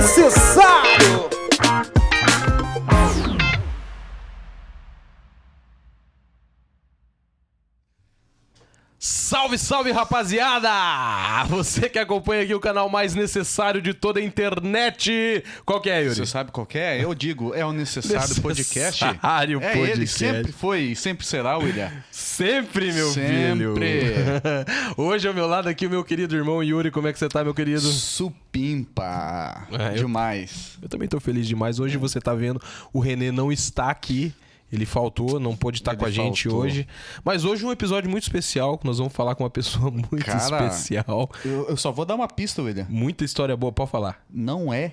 necessário. Salve, salve, rapaziada! Você que acompanha aqui o canal mais necessário de toda a internet. Qual que é, Yuri? Você sabe qual que é? Eu digo, é o Necessário Podcast. Necessário Podcast. Ele sempre foi e sempre será, William. Sempre, meu filho. Sempre. Hoje ao meu lado aqui o meu querido irmão Yuri. Como é que você tá, meu querido? Supimpa. Demais. Eu também tô feliz demais. Hoje você tá vendo, o René não está aqui. Ele faltou, não pôde estar com a gente hoje. Mas hoje um episódio muito especial, que nós vamos falar com uma pessoa muito especial. Eu só vou dar uma pista, William. Muita história boa, pode falar. Não é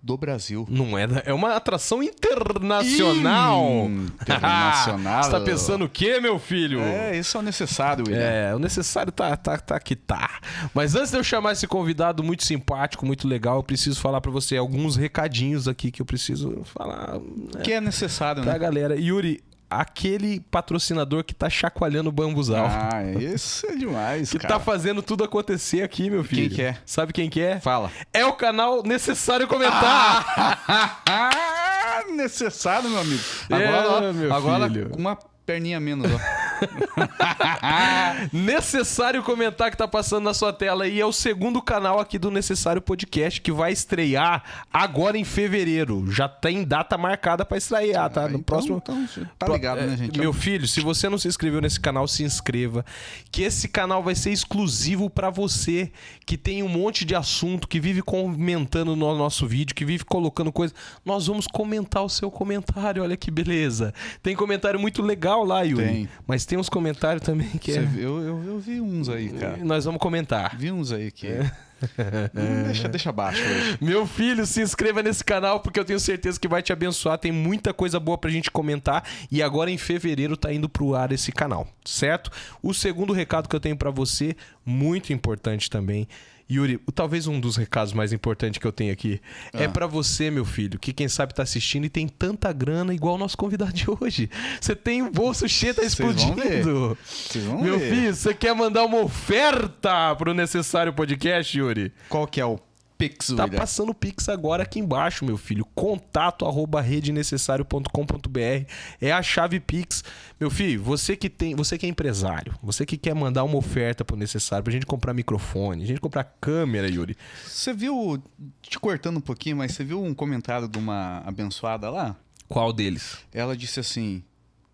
do Brasil. Não é, é uma atração internacional. Internacional. Você tá pensando o quê, meu filho? Isso é o necessário, William. O necessário tá que tá. Mas antes de eu chamar esse convidado muito simpático, muito legal, eu preciso falar pra você alguns recadinhos aqui que eu preciso falar. Que é necessário, pra né? galera. Yuri, aquele patrocinador que tá chacoalhando o bambuzal. Isso é demais, que cara. tá fazendo tudo acontecer aqui, meu filho. Quem que é? Sabe quem que é? Fala. É o canal Necessário Comentar. Necessário, meu amigo. Agora com uma perninha menos, ó. Necessário Comentar que tá passando na sua tela aí é o segundo canal aqui do Necessário Podcast que vai estrear agora em fevereiro. Já tem data marcada pra estrear, tá? No próximo. Então, tá ligado, né, gente? Meu filho, se você não se inscreveu nesse canal, se inscreva. Que esse canal vai ser exclusivo pra você que tem um monte de assunto, que vive comentando no nosso vídeo, que vive colocando coisa. Nós vamos comentar o seu comentário, olha que beleza. Tem comentário muito legal lá, Yuri. Tem. Mas tem uns comentários também que eu vi uns aí, cara. Nós vamos comentar. Vi uns aí que... Deixa abaixo hoje. Meu filho, se inscreva nesse canal porque eu tenho certeza que vai te abençoar. Tem muita coisa boa pra gente comentar. E agora em fevereiro tá indo pro ar esse canal, certo? O segundo recado que eu tenho pra você, muito importante também, Yuri, talvez um dos recados mais importantes que eu tenho aqui é pra você, meu filho, que quem sabe tá assistindo e tem tanta grana igual o nosso convidado de hoje. Você tem o bolso cheio, tá explodindo. Vocês vão Meu ver. filho, você quer mandar uma oferta pro Necessário Podcast, Yuri? Qual que é o Pix, Tá William? passando o Pix agora aqui embaixo, meu filho. contato@redenecessario.com.br é a chave Pix. Meu filho, você que é empresário, você que quer mandar uma oferta pro Necessário pra gente comprar microfone, a gente comprar câmera, Yuri. Você viu, te cortando um pouquinho, mas você viu um comentário de uma abençoada lá? Qual deles? Ela disse assim,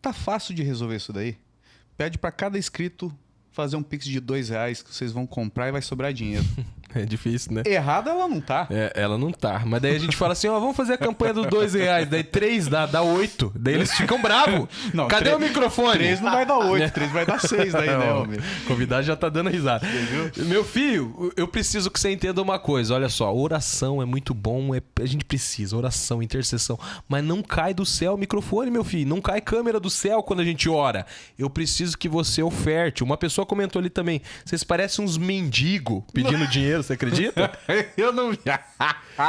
tá fácil de resolver isso daí? Pede pra cada inscrito fazer um Pix de R$2 que vocês vão comprar e vai sobrar dinheiro. É difícil, né? Errada ela não tá. Ela não tá. Mas daí a gente fala assim, ó, vamos fazer a campanha dos R$2. Daí 3 dá 8. Daí eles ficam bravos. Não, cadê o microfone? 3 não vai dar 8, 3 vai dar 6 daí, né, homem? O convidado já tá dando risada. Meu filho, eu preciso que você entenda uma coisa. Olha só, oração é muito bom, a gente precisa, oração, intercessão. Mas não cai do céu o microfone, meu filho. Não cai câmera do céu quando a gente ora. Eu preciso que você oferte. Uma pessoa comentou ali também, vocês parecem uns mendigos pedindo dinheiro, você acredita? Eu não...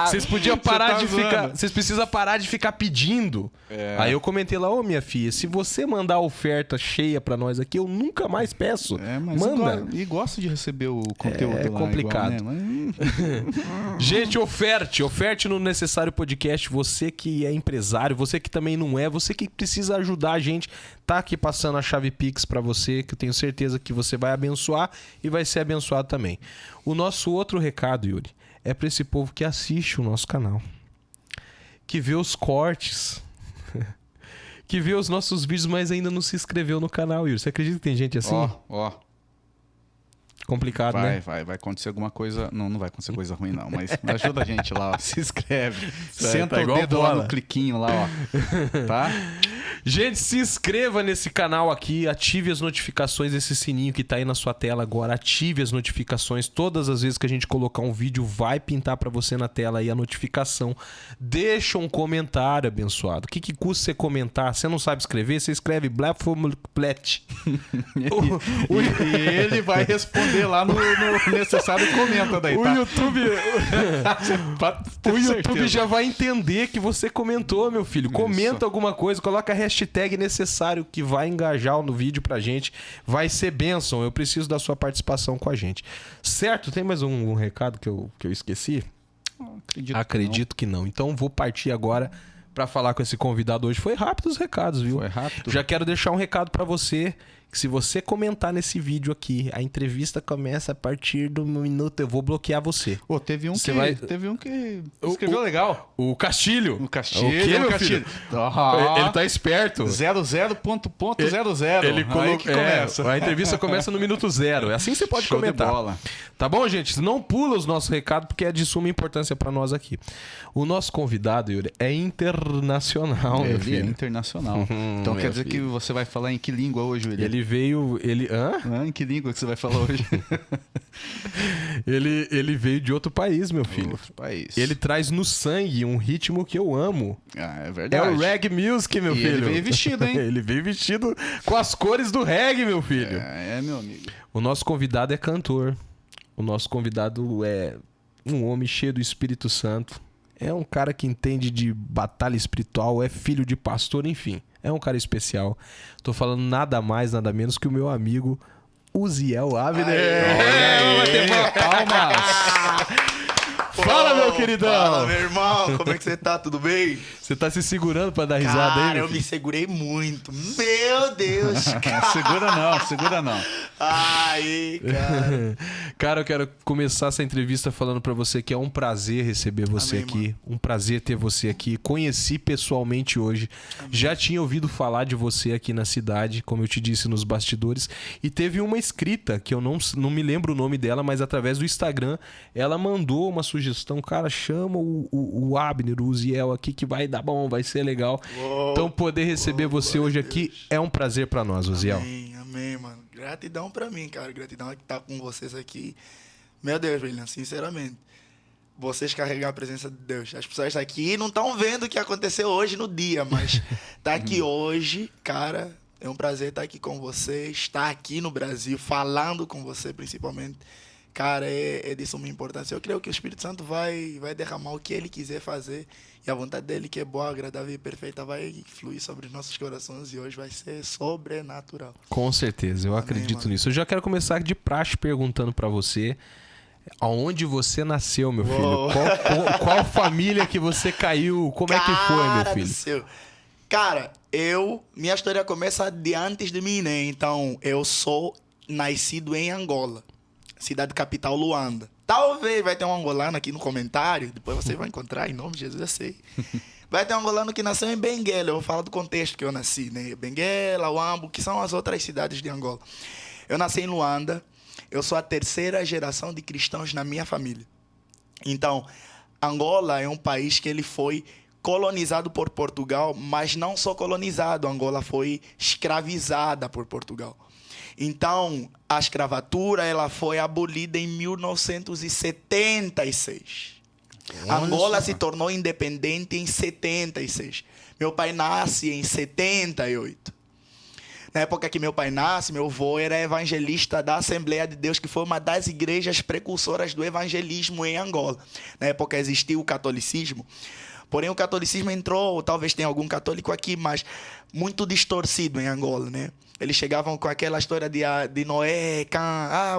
Vocês podiam parar tá de zoando. ficar... Vocês precisam parar de ficar pedindo. Aí eu comentei lá, ô minha filha, se você mandar a oferta cheia pra nós aqui, eu nunca mais peço. Mas manda. E gosta de receber o conteúdo lá. É complicado. Igual, né? Gente, oferte no Necessário Podcast. Você que é empresário, você que também não é, você que precisa ajudar a gente, tá aqui passando a chave Pix pra você, que eu tenho certeza que você vai abençoar e vai ser abençoado também. O nosso outro recado, Yuri, é pra esse povo que assiste o nosso canal, que vê os cortes, que vê os nossos vídeos, mas ainda não se inscreveu no canal, Yuri. Você acredita que tem gente assim? Ó. Complicado, né? Vai acontecer alguma coisa. Não vai acontecer coisa ruim, não. Mas ajuda a gente lá, ó. Se inscreve. Senta tá o igual dedo bola. lá no cliquinho lá, ó. Tá? Gente, se inscreva nesse canal aqui, ative as notificações, esse sininho que tá aí na sua tela agora, ative as notificações. Todas as vezes que a gente colocar um vídeo, vai pintar pra você na tela aí a notificação. Deixa um comentário, abençoado. O que custa você comentar? Você não sabe escrever? Você escreve Blafomuplet. E ele vai responder lá no necessário e comenta daí, O tá? YouTube... O O YouTube já vai entender que você comentou, meu filho. Comenta Isso. alguma coisa, coloca a hashtag necessário que vai engajar no vídeo pra gente. Vai ser bênção. Eu preciso da sua participação com a gente. Certo? Tem mais um recado que eu esqueci? Acredito que não. Então vou partir agora para falar com esse convidado hoje. Foi rápido os recados, viu? Foi rápido. Já quero deixar um recado para você, que se você comentar nesse vídeo aqui, a entrevista começa a partir do minuto, eu vou bloquear você. Pô, teve um que escreveu o- legal. O Castilho. O Castilho. O quê, meu Castilho? filho? Ah, Ele tá esperto. 00.00. Ele Aí colocou. que começa. A entrevista começa no minuto 0. É assim que você pode Show de comentar. bola. Tá bom, gente? Não pula os nossos recados, porque é de suma importância para nós aqui. O nosso convidado, Yuri, é internacional, meu Ele é filho. internacional. Então meu quer dizer filho. que você vai falar em que língua hoje, William? Ele veio. Hã? Em que língua que você vai falar hoje? Ele veio de outro país, meu filho. Outro país. Ele traz no sangue um ritmo que eu amo. Ah, é É verdade. o reggae music, meu E filho. ele veio vestido, hein? Ele veio vestido com as cores do reggae, meu filho. É, meu amigo. O nosso convidado é cantor. O nosso convidado é um homem cheio do Espírito Santo. É um cara que entende de batalha espiritual, é filho de pastor, enfim. É um cara especial. Tô falando nada mais, nada menos que o meu amigo Uziel Abner. Palmas. Fala, meu queridão. Fala, meu irmão. Como é que você tá? Tudo bem? Você tá se segurando pra dar risada aí, Cara, meu eu filho? me segurei muito. Meu Deus. Segura não. Aí, cara. Cara, eu quero começar essa entrevista falando pra você que é um prazer receber você Amém, aqui. Um prazer ter você aqui. Conheci pessoalmente hoje. Já tinha ouvido falar de você aqui na cidade, como eu te disse nos bastidores. E teve uma inscrita, que eu não me lembro o nome dela, mas através do Instagram, ela mandou uma sugestão. Cara, chama o Abner, o Uziel aqui, que vai dar bom, vai ser legal. Uou. Então, poder receber você hoje aqui é um prazer pra nós, Uziel. Amém, mano. Gratidão pra mim, cara. Gratidão que tá com vocês aqui. Meu Deus, William, sinceramente. Vocês carregam a presença de Deus. As pessoas aqui não estão vendo o que aconteceu hoje no dia, mas tá aqui hoje, cara. É um prazer estar aqui com você, estar aqui no Brasil, falando com você principalmente. Cara, é de suma importância. Eu creio que o Espírito Santo vai derramar o que ele quiser fazer. E a vontade dele, que é boa, agradável e perfeita, vai fluir sobre os nossos corações. E hoje vai ser sobrenatural. Com certeza, eu acredito mano. nisso. Eu já quero começar de praxe perguntando pra você aonde você nasceu, meu filho. Uou. Qual família que você caiu? Como é que foi, meu Cara do filho? céu. Cara, minha história começa de antes de mim, né? Então, eu sou nascido em Angola, cidade capital Luanda. Talvez vai ter um angolano aqui no comentário, depois você vai encontrar, em nome de Jesus, eu sei. Vai ter um angolano que nasceu em Benguela, eu vou falar do contexto que eu nasci, né? Benguela, Uambo, que são as outras cidades de Angola. Eu nasci em Luanda, eu sou a terceira geração de cristãos na minha família. Então, Angola é um país que ele foi colonizado por Portugal, mas não só colonizado, Angola foi escravizada por Portugal. Então, a escravatura ela foi abolida em 1976. Angola se tornou independente em 76. Meu pai nasce em 78. Na época que meu pai nasce, meu avô era evangelista da Assembleia de Deus, que foi uma das igrejas precursoras do evangelismo em Angola. Na época existia o catolicismo. Porém, o catolicismo entrou, talvez tenha algum católico aqui, mas muito distorcido em Angola, né? Eles chegavam com aquela história de Noé,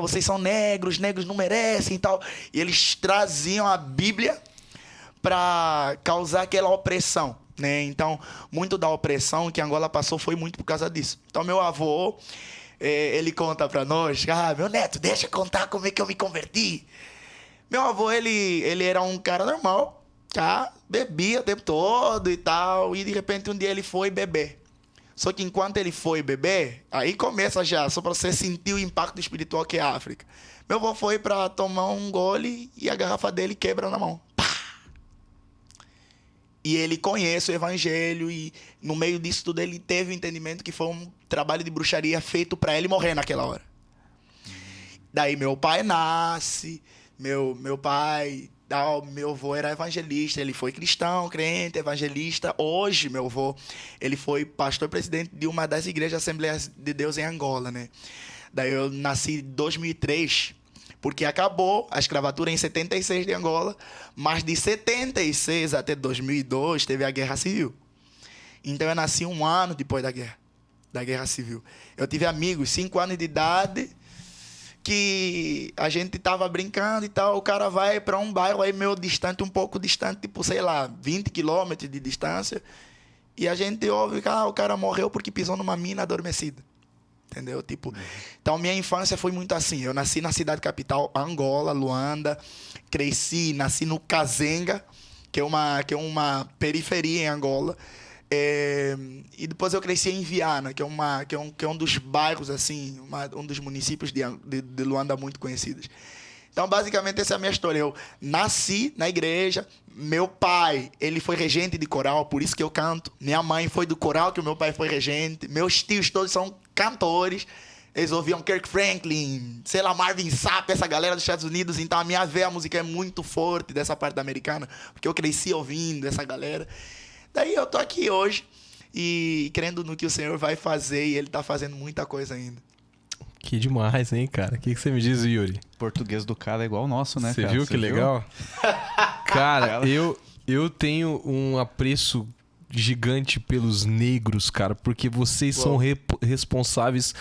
vocês são negros não merecem e tal. E eles traziam a Bíblia para causar aquela opressão, né? Então, muito da opressão que Angola passou foi muito por causa disso. Então, meu avô, ele conta para nós, meu neto, deixa eu contar como é que eu me converti. Meu avô, ele era um cara normal, tá? Bebia o tempo todo e tal, e de repente um dia ele foi beber. Só que enquanto ele foi beber, aí começa já, só para você sentir o impacto espiritual que é a África. Meu avô foi para tomar um gole e a garrafa dele quebra na mão. Pá! E ele conhece o evangelho e no meio disso tudo ele teve o entendimento que foi um trabalho de bruxaria feito para ele morrer naquela hora. Daí meu pai nasce, meu pai... Meu avô era evangelista, ele foi cristão, crente, evangelista. Hoje, meu avô, ele foi pastor-presidente de uma das igrejas Assembleias de Deus em Angola, né? Daí eu nasci em 2003, porque acabou a escravatura em 76 de Angola, mas de 76 até 2002 teve a Guerra Civil. Então eu nasci um ano depois da Guerra Civil. Eu tive amigos, 5 anos de idade, que a gente tava brincando e tal, o cara vai pra um bairro aí meio distante, um pouco distante, tipo, sei lá, 20 quilômetros de distância. E a gente ouve que o cara morreu porque pisou numa mina adormecida. Entendeu? Tipo, então minha infância foi muito assim. Eu nasci na cidade capital, Angola, Luanda. Nasci no Kazenga, que é uma periferia em Angola. E depois eu cresci em Viana, que é um dos bairros, assim, um dos municípios de Luanda muito conhecidos. Então, basicamente, essa é a minha história. Eu nasci na igreja. Meu pai, ele foi regente de coral, por isso que eu canto. Minha mãe foi do coral, que o meu pai foi regente. Meus tios todos são cantores. Eles ouviam Kirk Franklin, sei lá, Marvin Sapp, essa galera dos Estados Unidos. Então, a minha veia musical é muito forte dessa parte da americana, porque eu cresci ouvindo essa galera. Daí eu tô aqui hoje e crendo no que o Senhor vai fazer, e Ele tá fazendo muita coisa ainda. Que demais, hein, cara? O que você me diz, Yuri? Português do cara é igual o nosso, né, Você cara? viu que legal? Cara, eu tenho um apreço gigante pelos negros, cara, porque vocês são responsáveis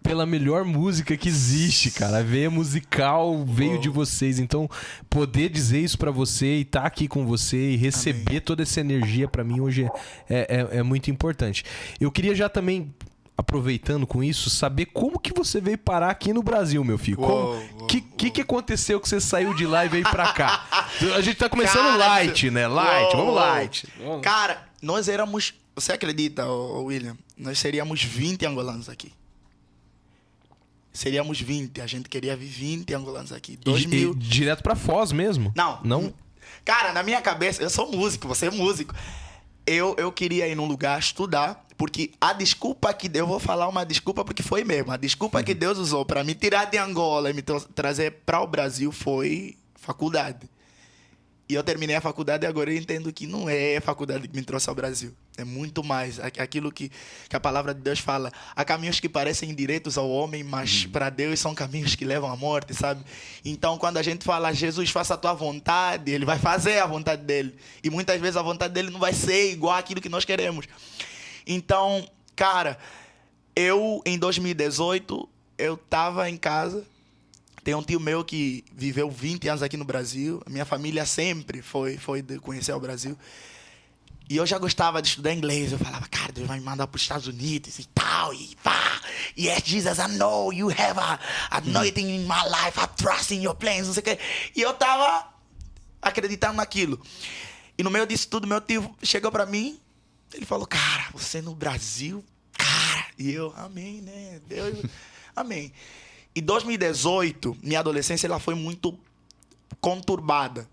pela melhor música que existe, cara. A veia musical veio de vocês. Então, poder dizer isso pra você e estar aqui com você e receber toda essa energia pra mim hoje é muito importante. Eu queria já também, aproveitando com isso, saber como que você veio parar aqui no Brasil, meu filho. O que aconteceu que você saiu de lá e veio pra cá? A gente tá começando light, né? Light, vamos light. Cara, nós éramos... Você acredita, William? Nós seríamos 20 angolanos aqui. Seríamos 20. A gente queria vir 20 angolanos aqui. 2000... direto pra Foz mesmo? Não? Cara, na minha cabeça... Eu sou músico, você é músico. Eu queria ir num lugar estudar, porque a desculpa que... Eu vou falar uma desculpa porque foi mesmo. A desculpa que Deus usou para me tirar de Angola e me trazer para o Brasil foi faculdade. E eu terminei a faculdade e agora eu entendo que não é a faculdade que me trouxe ao Brasil. É muito mais. Aquilo que a palavra de Deus fala. Há caminhos que parecem direitos ao homem, mas para Deus são caminhos que levam à morte, sabe? Então, quando a gente fala, Jesus, faça a tua vontade, Ele vai fazer a vontade dEle. E muitas vezes a vontade dEle não vai ser igual àquilo que nós queremos. Então, cara, em 2018, eu tava em casa. Tem um tio meu que viveu 20 anos aqui no Brasil. A minha família sempre foi de conhecer o Brasil. E eu já gostava de estudar inglês. Eu falava, cara, Deus vai me mandar para os Estados Unidos e tal. E pá, yes, Jesus, I know you have a anointing in my life. I trust in your plans, não sei o quê. E eu tava acreditando naquilo. E no meio disso tudo, meu tio chegou para mim. Ele falou, cara, você no Brasil, cara. E eu, amém, né? Deus, amém. Em 2018, minha adolescência ela foi muito conturbada.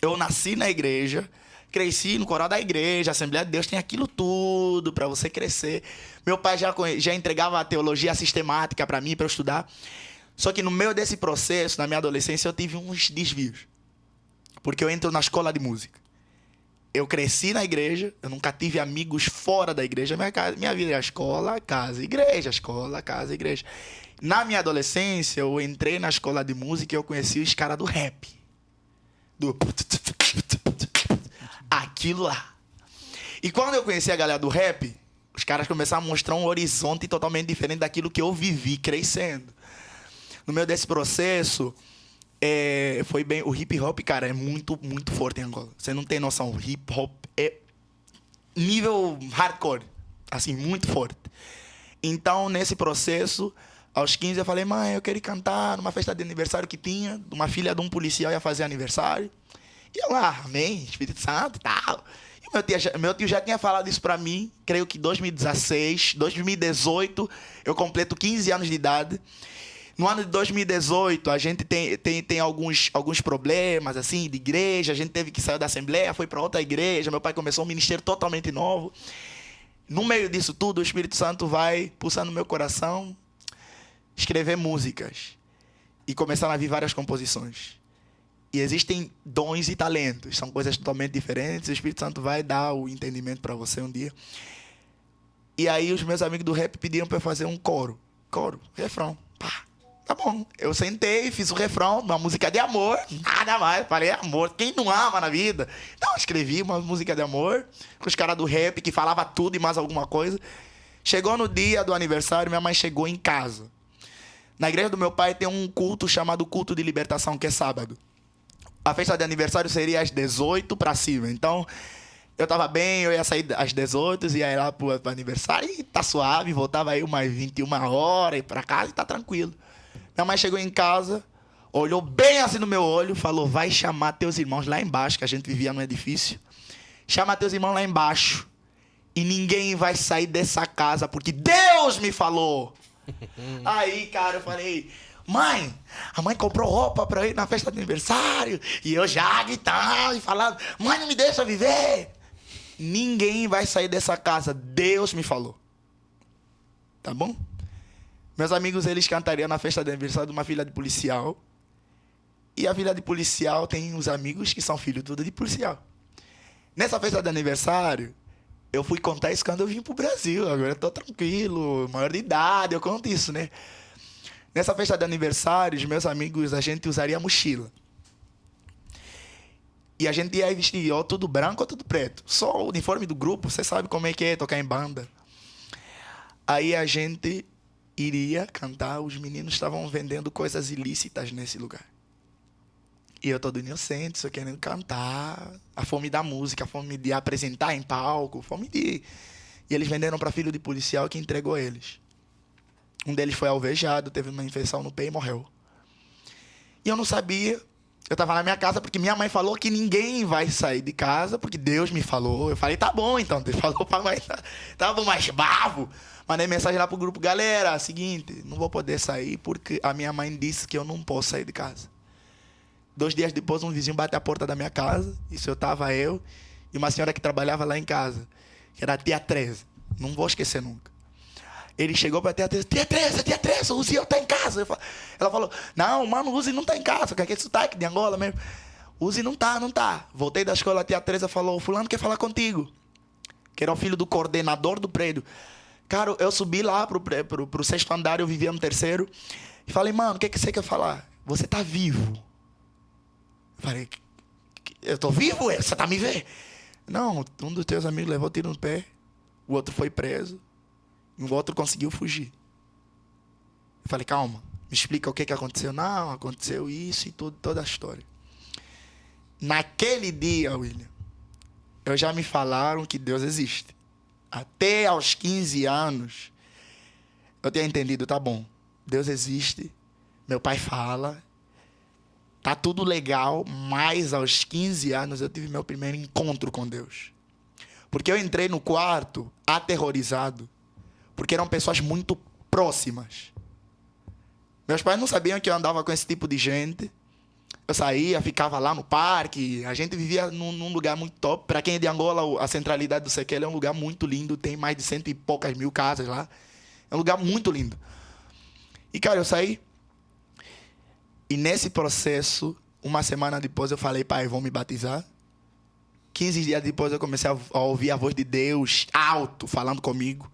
Eu nasci na igreja, cresci no coral da igreja, a Assembleia de Deus tem aquilo tudo para você crescer. Meu pai já entregava a teologia sistemática para mim, para eu estudar. Só que no meio desse processo, na minha adolescência, eu tive uns desvios. Porque eu entro na escola de música. Eu cresci na igreja, eu nunca tive amigos fora da igreja. Minha vida é escola, casa, igreja, escola, casa, igreja. Na minha adolescência, eu entrei na escola de música e eu conheci os caras do rap. Aquilo lá. E quando eu conheci a galera do rap, os caras começaram a mostrar um horizonte totalmente diferente daquilo que eu vivi crescendo. No meio desse processo, foi bem... O hip hop, cara, é muito, muito forte em Angola. Você não tem noção. O hip hop é nível hardcore. Assim, muito forte. Então, nesse processo... Aos 15 eu falei, mãe, eu quero ir cantar numa festa de aniversário que tinha, uma filha de um policial ia fazer aniversário. E eu lá, amém, Espírito Santo e tal. E meu tio já tinha falado isso pra mim, creio que 2018, eu completo 15 anos de idade. No ano de 2018, a gente tem alguns problemas, assim, de igreja, a gente teve que sair da Assembleia, foi pra outra igreja, meu pai começou um ministério totalmente novo. No meio disso tudo, o Espírito Santo vai pulsar no meu coração, escrever músicas e começaram a vir várias composições. E existem dons e talentos, são coisas totalmente diferentes. O Espírito Santo vai dar o entendimento para você um dia. E aí os meus amigos do rap pediram para eu fazer um coro, refrão. Pá, tá bom. Eu sentei, fiz o refrão, uma música de amor, nada mais. Falei, amor, quem não ama na vida? Então escrevi uma música de amor com os caras do rap que falava tudo e mais alguma coisa. Chegou no dia do aniversário, minha mãe chegou em casa. Na igreja do meu pai tem um culto chamado culto de libertação, que é sábado. A festa de aniversário seria às 18 para cima. Então, eu tava bem, eu ia sair às 18, ia ir lá pro aniversário e tá suave, voltava aí umas 21 horas, ir pra casa e tá tranquilo. Minha mãe chegou em casa, olhou bem assim no meu olho, falou, vai chamar teus irmãos lá embaixo, que a gente vivia num edifício. Chama teus irmãos lá embaixo e ninguém vai sair dessa casa porque Deus me falou. Aí, cara, eu falei, mãe, a mãe comprou roupa pra eu ir na festa de aniversário e eu já gritando e falando, mãe, não me deixa viver. Ninguém vai sair dessa casa, Deus me falou. Tá bom? Meus amigos, eles cantariam na festa de aniversário de uma filha de policial. E a filha de policial tem uns amigos que são filhos tudo de policial. Nessa festa de aniversário, eu fui contar isso quando eu vim pro Brasil. Agora eu tô tranquilo, maior de idade, eu conto isso, né? Nessa festa de aniversário, os meus amigos, a gente usaria mochila. E a gente ia vestir ou tudo branco ou tudo preto. Só o uniforme do grupo, você sabe como é que é tocar em banda. Aí a gente iria cantar, os meninos estavam vendendo coisas ilícitas nesse lugar. E eu todo inocente, só querendo cantar. A fome da música, a fome de apresentar em palco, a fome de... E eles venderam para filho de policial que entregou eles. Um deles foi alvejado, teve uma infecção no pé e morreu. E eu não sabia. Eu estava na minha casa porque minha mãe falou que ninguém vai sair de casa porque Deus me falou. Eu falei, tá bom então. Deus falou para mãe, tá bom, mais bavo. Mandei mensagem lá pro grupo, galera, seguinte, não vou poder sair porque a minha mãe disse que eu não posso sair de casa. 2 dias depois, um vizinho bateu a porta da minha casa. Isso eu estava eu e uma senhora que trabalhava lá em casa, que era a tia Teresa. Não vou esquecer nunca. Ele chegou para a tia Teresa, o Uzi tá em casa. Ela falou, não, mano, o Uzi não tá em casa, que é aquele sotaque de Angola mesmo. O Uzi não tá. Voltei da escola, a tia Teresa falou, fulano quer falar contigo. Que era o filho do coordenador do prédio. Cara, eu subi lá pro 6º andar, eu vivia no 3º. E falei, mano, o que você quer falar? Você tá vivo. Falei, eu tô vivo, você tá me vendo? Não, um dos teus amigos levou tiro no pé, o outro foi preso, e o outro conseguiu fugir. Eu falei, calma, me explica o que aconteceu. Não, aconteceu isso e tudo, toda a história. Naquele dia, William, eu já me falaram que Deus existe. Até aos 15 anos, eu tinha entendido, tá bom, Deus existe, meu pai fala, tá tudo legal, mas aos 15 anos eu tive meu primeiro encontro com Deus. Porque eu entrei no quarto aterrorizado, porque eram pessoas muito próximas. Meus pais não sabiam que eu andava com esse tipo de gente. Eu saía, ficava lá no parque, a gente vivia num lugar muito top. Para quem é de Angola, a centralidade do Sequela é um lugar muito lindo, tem mais de 100 e poucas mil casas lá. É um lugar muito lindo. E, cara, eu saí. E nesse processo, uma semana depois eu falei, pai, vão me batizar. 15 dias depois eu comecei a ouvir a voz de Deus alto, falando comigo.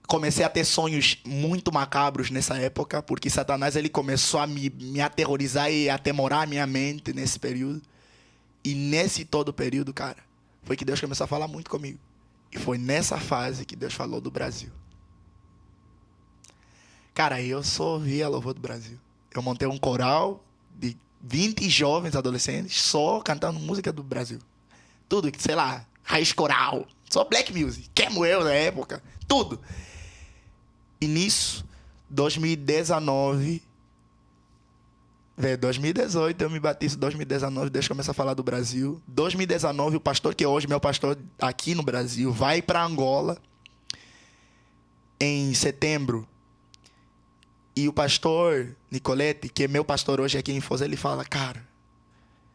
Comecei a ter sonhos muito macabros nessa época, porque Satanás ele começou a me aterrorizar e atemorar a minha mente nesse período. E nesse todo período, cara, foi que Deus começou a falar muito comigo. E foi nessa fase que Deus falou do Brasil. Cara, eu só ouvia louvor do Brasil. Eu montei um coral de 20 jovens adolescentes só cantando música do Brasil. Tudo, sei lá, raiz coral, só black music, Kemuel na época, tudo. E nisso, 2019, 2018 eu me batizo, 2019 Deus começa a falar do Brasil. 2019 o pastor que é hoje meu pastor aqui no Brasil vai para Angola em setembro. E o pastor Nicolete, que é meu pastor hoje aqui em Foz, ele fala, cara,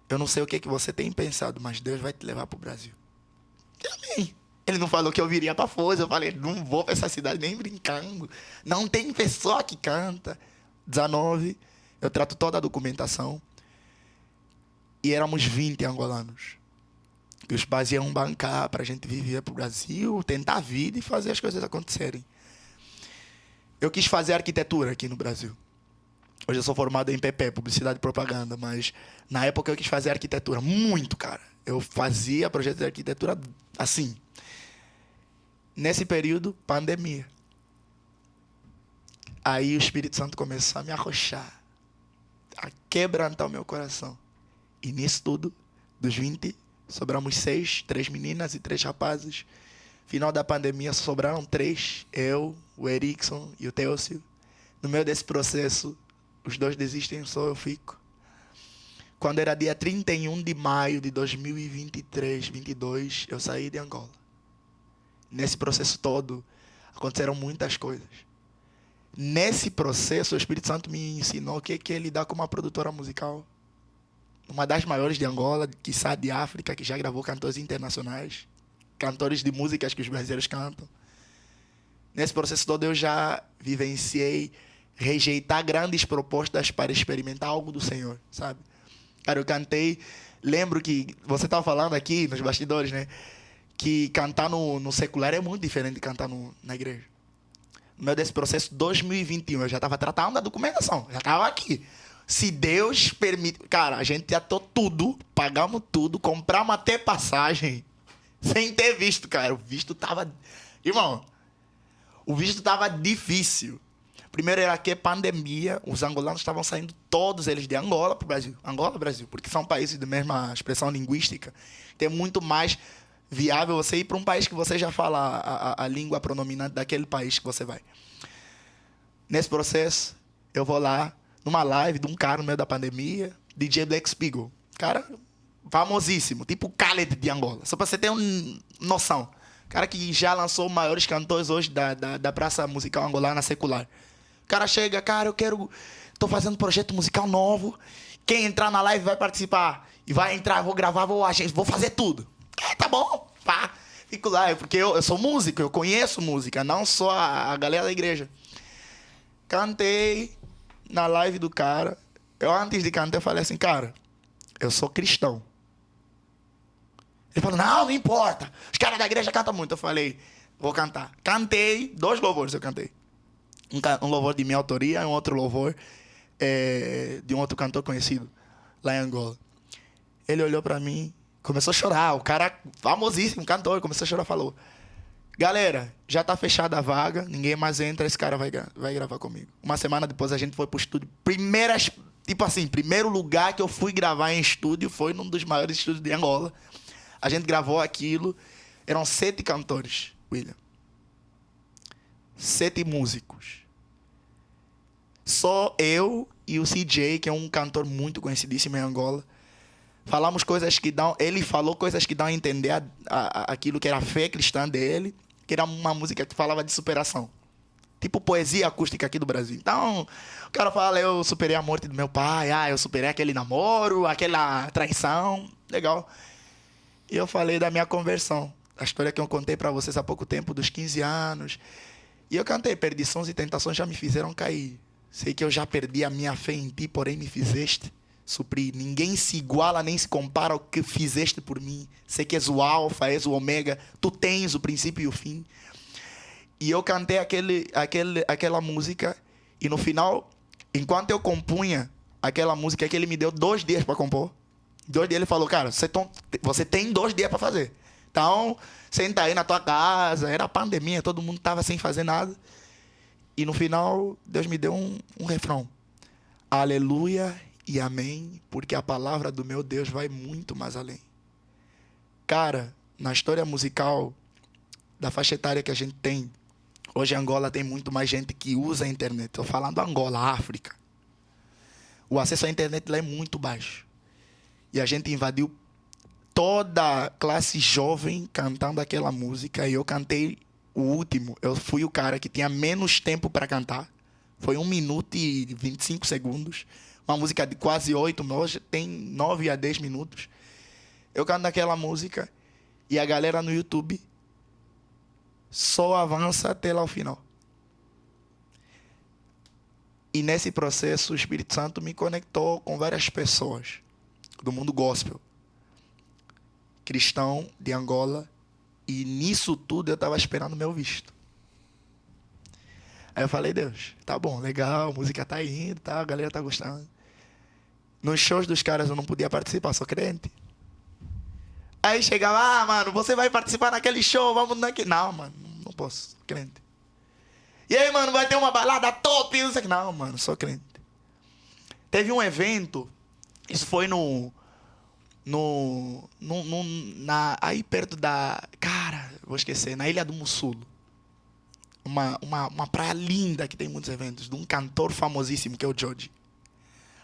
eu não sei o que você tem pensado, mas Deus vai te levar para o Brasil. E amém. Ele não falou que eu viria para Foz, eu falei, não vou para essa cidade nem brincando. Não tem pessoa que canta. 19, eu trato toda a documentação. E éramos 20 angolanos. E os pais iam bancar para a gente viver para o Brasil, tentar a vida e fazer as coisas acontecerem. Eu quis fazer arquitetura aqui no Brasil. Hoje eu sou formado em PP, Publicidade e Propaganda, mas na época eu quis fazer arquitetura. Muito, cara. Eu fazia projetos de arquitetura assim. Nesse período, pandemia. Aí o Espírito Santo começou a me arrochar, a quebrantar o meu coração. E nisso tudo, dos 20, sobramos 6, 3 meninas e 3 rapazes. Final da pandemia sobraram 3, eu, o Erickson e o Teócio. No meio desse processo, os 2 desistem, só eu fico. Quando era dia 31 de maio de 2023, 22, eu saí de Angola. Nesse processo todo, aconteceram muitas coisas. Nesse processo, o Espírito Santo me ensinou o que é lidar com uma produtora musical. Uma das maiores de Angola, quiçá de África, que já gravou cantores internacionais. Cantores de músicas que os brasileiros cantam. Nesse processo todo, eu já vivenciei rejeitar grandes propostas para experimentar algo do Senhor, sabe? Cara, eu cantei... Lembro que você estava falando aqui nos bastidores, né? Que cantar no secular é muito diferente de cantar na igreja. No meio desse processo, 2021, eu já estava tratando da documentação. Já estava aqui. Se Deus permite... Cara, a gente atou tudo, pagamos tudo, compramos até passagem, sem ter visto, cara. O visto tava... Irmão, o visto tava difícil. Primeiro era que pandemia, os angolanos estavam saindo todos eles de Angola para o Brasil. Angola, Brasil, porque são países da mesma expressão linguística. Tem muito mais viável você ir para um país que você já fala a língua pronominante daquele país que você vai. Nesse processo, eu vou lá, numa live de um cara no meio da pandemia, DJ Black Spiegel. Cara famosíssimo, tipo Khaled de Angola. Só para você ter uma noção. Cara que já lançou maiores cantores hoje da praça musical angolana secular. O cara chega, cara, tô fazendo um projeto musical novo. Quem entrar na live vai participar. E vai entrar, vou gravar, vou fazer tudo. Tá bom, pá. Fico lá, porque eu sou músico, eu conheço música, não só a galera da igreja. Cantei na live do cara. Eu, antes de cantar, eu falei assim, cara, eu sou cristão. Ele falou, não importa. Os caras da igreja cantam muito. Eu falei, vou cantar. Cantei, 2 louvores eu cantei. Um louvor de minha autoria e um outro louvor de um outro cantor conhecido lá em Angola. Ele olhou pra mim, começou a chorar. O cara famosíssimo, cantor, começou a chorar, falou, galera, já tá fechada a vaga, ninguém mais entra, esse cara vai gravar comigo. Uma semana depois a gente foi pro estúdio. Primeiro lugar que eu fui gravar em estúdio foi num dos maiores estúdios de Angola. A gente gravou aquilo, eram 7 cantores, William. 7 músicos. Só eu e o CJ, que é um cantor muito conhecidíssimo em Angola, falamos coisas que dão... Ele falou coisas que dão a entender aquilo que era a fé cristã dele, que era uma música que falava de superação. Tipo poesia acústica aqui do Brasil. Então, o cara fala, eu superei a morte do meu pai, eu superei aquele namoro, aquela traição. Legal. E eu falei da minha conversão. A história que eu contei para vocês há pouco tempo, dos 15 anos. E eu cantei, perdições e tentações já me fizeram cair. Sei que eu já perdi a minha fé em ti, porém me fizeste suprir. Ninguém se iguala nem se compara ao que fizeste por mim. Sei que és o alfa, és o ômega. Tu tens o princípio e o fim. E eu cantei aquela música. E no final, enquanto eu compunha aquela música, que ele me deu 2 dias para compor. 2 dias ele falou, cara, você tem 2 dias para fazer. Então, senta aí na tua casa. Era pandemia, todo mundo estava sem fazer nada. E no final, Deus me deu um refrão. Aleluia e amém, porque a palavra do meu Deus vai muito mais além. Cara, na história musical da faixa etária que a gente tem, hoje em Angola tem muito mais gente que usa a internet. Estou falando Angola, África. O acesso à internet lá é muito baixo. E a gente invadiu toda a classe jovem cantando aquela música. E eu cantei o último. Eu fui o cara que tinha menos tempo para cantar. Foi 1 minuto e 25 segundos. Uma música de quase 8, hoje tem 9 a 10 minutos. Eu canto aquela música e a galera no YouTube só avança até lá o final. E nesse processo o Espírito Santo me conectou com várias pessoas do mundo gospel, cristão de Angola, e nisso tudo eu estava esperando o meu visto. Aí eu falei, Deus, tá bom, legal, a música tá indo, tá, a galera tá gostando. Nos shows dos caras eu não podia participar, sou crente. Aí chegava, mano, você vai participar naquele show, vamos naquele... Não, mano, não posso, crente. E aí, mano, vai ter uma balada top. Não, sei o que. Não, mano, sou crente. Teve um evento, isso foi aí perto da... Cara, vou esquecer, na Ilha do Mussulo. Uma praia linda que tem muitos eventos, de um cantor famosíssimo que é o Joji.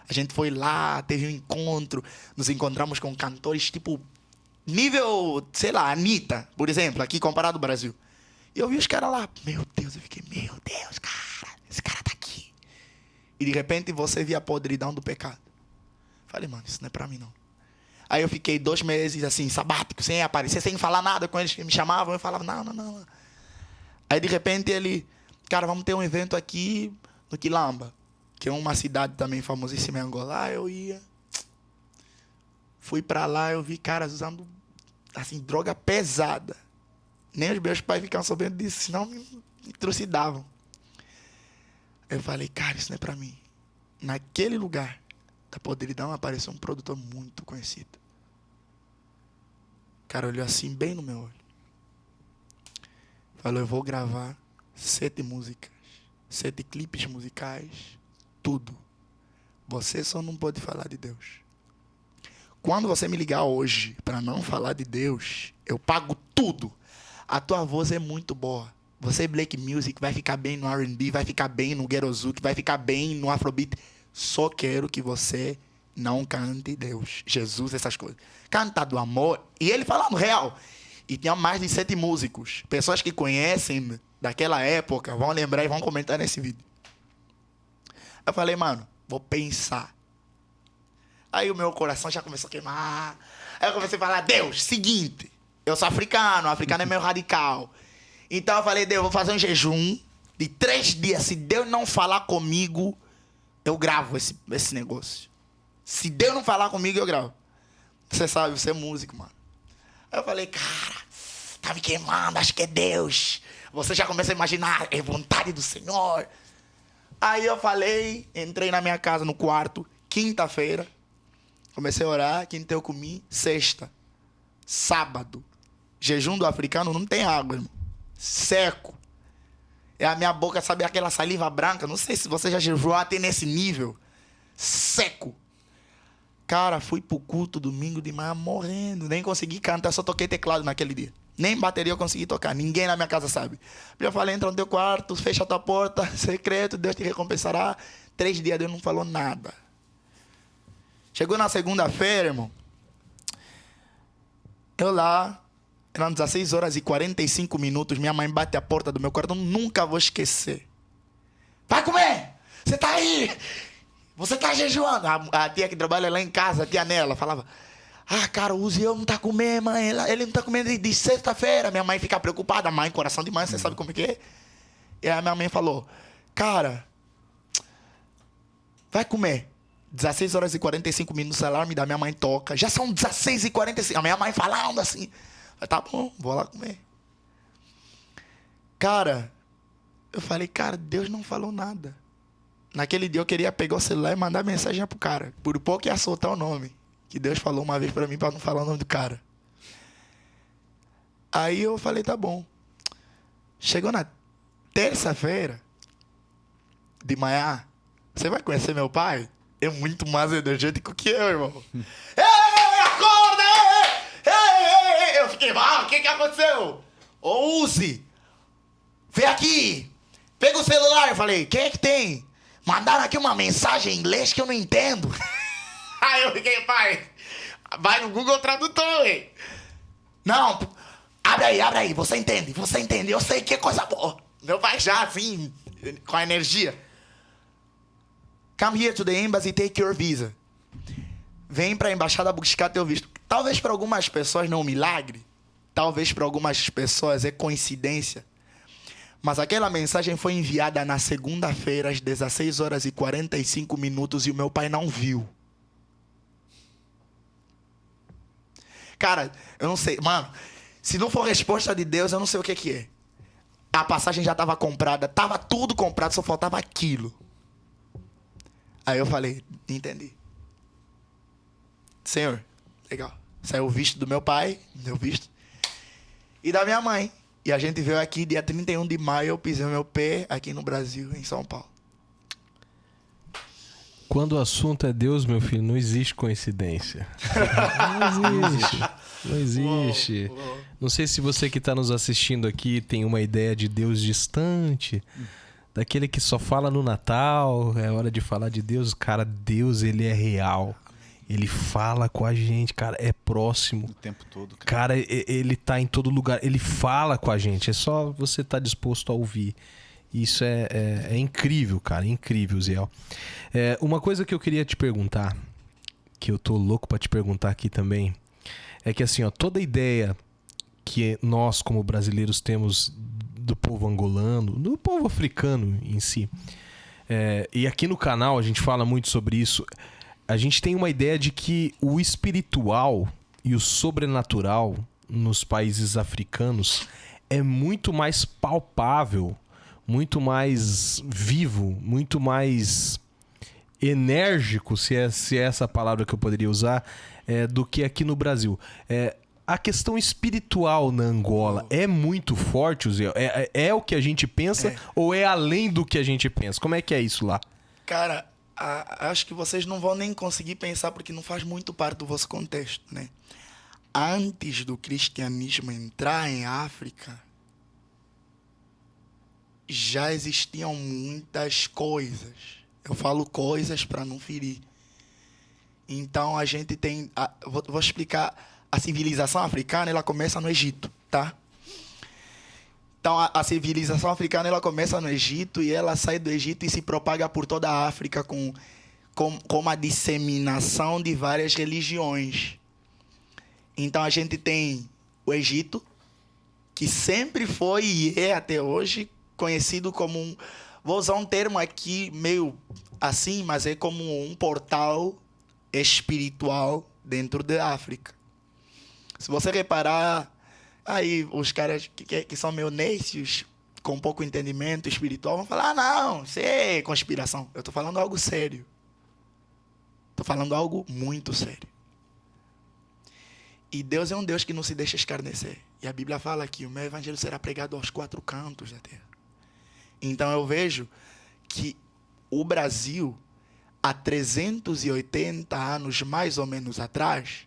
A gente foi lá, teve um encontro, nos encontramos com cantores tipo nível, sei lá, Anitta, por exemplo, aqui comparado ao Brasil. E eu vi os caras lá, meu Deus, eu fiquei, meu Deus, cara, esse cara tá aqui. E de repente você via a podridão do pecado. Falei, mano, isso não é pra mim não. Aí eu fiquei 2 meses assim, sabático, sem aparecer, sem falar nada com eles que me chamavam. Eu falava, não. Aí de repente ele, cara, vamos ter um evento aqui no Quilamba, que é uma cidade também famosíssima em Angola. Aí eu ia. Fui pra lá, eu vi caras usando, assim, droga pesada. Nem os meus pais ficavam sabendo disso, senão me trucidavam. Eu falei, cara, isso não é pra mim. Naquele lugar da podridão apareceu um produtor muito conhecido. O cara olhou assim, bem no meu olho. Falou, eu vou gravar 7 músicas, 7 clipes musicais, tudo. Você só não pode falar de Deus. Quando você me ligar hoje para não falar de Deus, eu pago tudo. A tua voz é muito boa. Você, Black Music, vai ficar bem no R&B, vai ficar bem no Gerozuki, vai ficar bem no Afrobeat. Só quero que você não cante Deus, Jesus, essas coisas. Canta do amor. E ele falando real. E tinha mais de 7 músicos. Pessoas que conhecem daquela época vão lembrar e vão comentar nesse vídeo. Eu falei, mano, vou pensar. Aí o meu coração já começou a queimar. Aí eu comecei a falar, Deus, seguinte, eu sou africano é meio radical. Então eu falei, Deus, eu vou fazer um jejum de 3 dias. Se Deus não falar comigo, eu gravo esse negócio. Se Deus não falar comigo, eu gravo. Você sabe, você é músico, mano. Aí eu falei, cara, tá me queimando, acho que é Deus. Você já começa a imaginar, é vontade do Senhor. Aí eu falei, entrei na minha casa, no quarto, quinta-feira. Comecei a orar, quinta eu comi, sexta, sábado. Jejum do africano não tem água, irmão. Seco. É a minha boca, sabe aquela saliva branca? Não sei se você já jejuou até nesse nível. Seco. Cara, fui pro culto domingo de manhã morrendo. Nem consegui cantar, só toquei teclado naquele dia. Nem bateria eu consegui tocar. Ninguém na minha casa sabe. Eu falei, entra no teu quarto, fecha a tua porta, secreto, Deus te recompensará. 3 dias Deus não falou nada. Chegou na segunda-feira, irmão. Eu lá, eram 16 horas e 45 minutos. Minha mãe bate a porta do meu quarto. Eu nunca vou esquecer. Vai comer! Você tá aí! Você tá jejuando? A tia que trabalha lá em casa, a tia Nela, falava, cara, o Uziel não tá comendo, mãe. Ele não tá comendo de sexta-feira. Minha mãe fica preocupada. Mãe, coração de mãe, você sabe como é que é? E aí a minha mãe falou, cara, vai comer. 16 horas e 45 minutos, o alarme da minha mãe toca. Já são 16 e 45. A minha mãe falando assim. Tá bom, vou lá comer. Cara, eu falei, cara, Deus não falou nada. Naquele dia eu queria pegar o celular e mandar mensagem pro cara. Por pouco ia soltar o nome. Que Deus falou uma vez pra mim pra não falar o nome do cara. Aí eu falei, tá bom. Chegou na terça-feira de manhã. Você vai conhecer meu pai? É muito mais energético que eu, irmão. Ei, acorda! Ei! Eu fiquei, o que aconteceu? Ô, Uzi, vem aqui. Pega o celular. Eu falei, quem é que tem? Mandaram aqui uma mensagem em inglês que eu não entendo. Aí eu fiquei, pai, vai no Google Tradutor, hein? Não, abre aí, você entende, eu sei que é coisa boa. Meu pai já, assim, com a energia. Come here to the embassy, take your visa. Vem para a embaixada buscar teu visto. Talvez para algumas pessoas não é um milagre, talvez para algumas pessoas é coincidência. Mas aquela mensagem foi enviada na segunda-feira, às 16 horas e 45 minutos, e o meu pai não viu. Cara, eu não sei. Mano, se não for resposta de Deus, eu não sei o que é. A passagem já estava comprada, estava tudo comprado, só faltava aquilo. Aí eu falei, entendi. Senhor, legal. Saiu o visto do meu pai, meu visto. E da minha mãe. E a gente veio aqui dia 31 de maio, eu pisei meu pé aqui no Brasil, em São Paulo. Quando o assunto é Deus, meu filho, não existe coincidência. Não existe. Não existe. Uou. Não sei se você que está nos assistindo aqui tem uma ideia de Deus distante, daquele que só fala no Natal, é hora de falar de Deus. Cara, Deus, ele é real. Ele fala com a gente, cara, é próximo. O tempo todo, cara. Cara, ele tá em todo lugar, ele fala com a gente, é só você estar disposto a ouvir. Isso é incrível, cara, incrível, Ziel. Uma coisa que eu queria te perguntar, que eu tô louco pra te perguntar aqui também, é que assim, ó, toda ideia que nós como brasileiros temos do povo angolano, do povo africano em si, e aqui no canal a gente fala muito sobre isso, a gente tem uma ideia de que o espiritual e o sobrenatural nos países africanos é muito mais palpável, muito mais vivo, muito mais enérgico, se é essa palavra que eu poderia usar, do que aqui no Brasil. A questão espiritual na Angola é muito forte, Zé? É o que a gente pensa ou é além do que a gente pensa? Como é que é isso lá? Cara, acho que vocês não vão nem conseguir pensar porque não faz muito parte do vosso contexto, né? Antes do cristianismo entrar em África, já existiam muitas coisas. Eu falo coisas para não ferir. Então a gente tem... vou explicar. A civilização africana, ela começa no Egito, tá? Então a civilização africana, ela começa no Egito e ela sai do Egito e se propaga por toda a África com a disseminação de várias religiões. Então a gente tem o Egito, que sempre foi e é até hoje conhecido como vou usar um termo aqui meio assim, mas é como um portal espiritual dentro da África. Se você reparar, aí os caras que são meio nécios, com pouco entendimento espiritual, vão falar, não, isso é conspiração. Eu estou falando algo sério. Estou falando algo muito sério. E Deus é um Deus que não se deixa escarnecer. E a Bíblia fala que o meu evangelho será pregado aos 4 cantos da terra. Então eu vejo que o Brasil, há 380 anos mais ou menos atrás,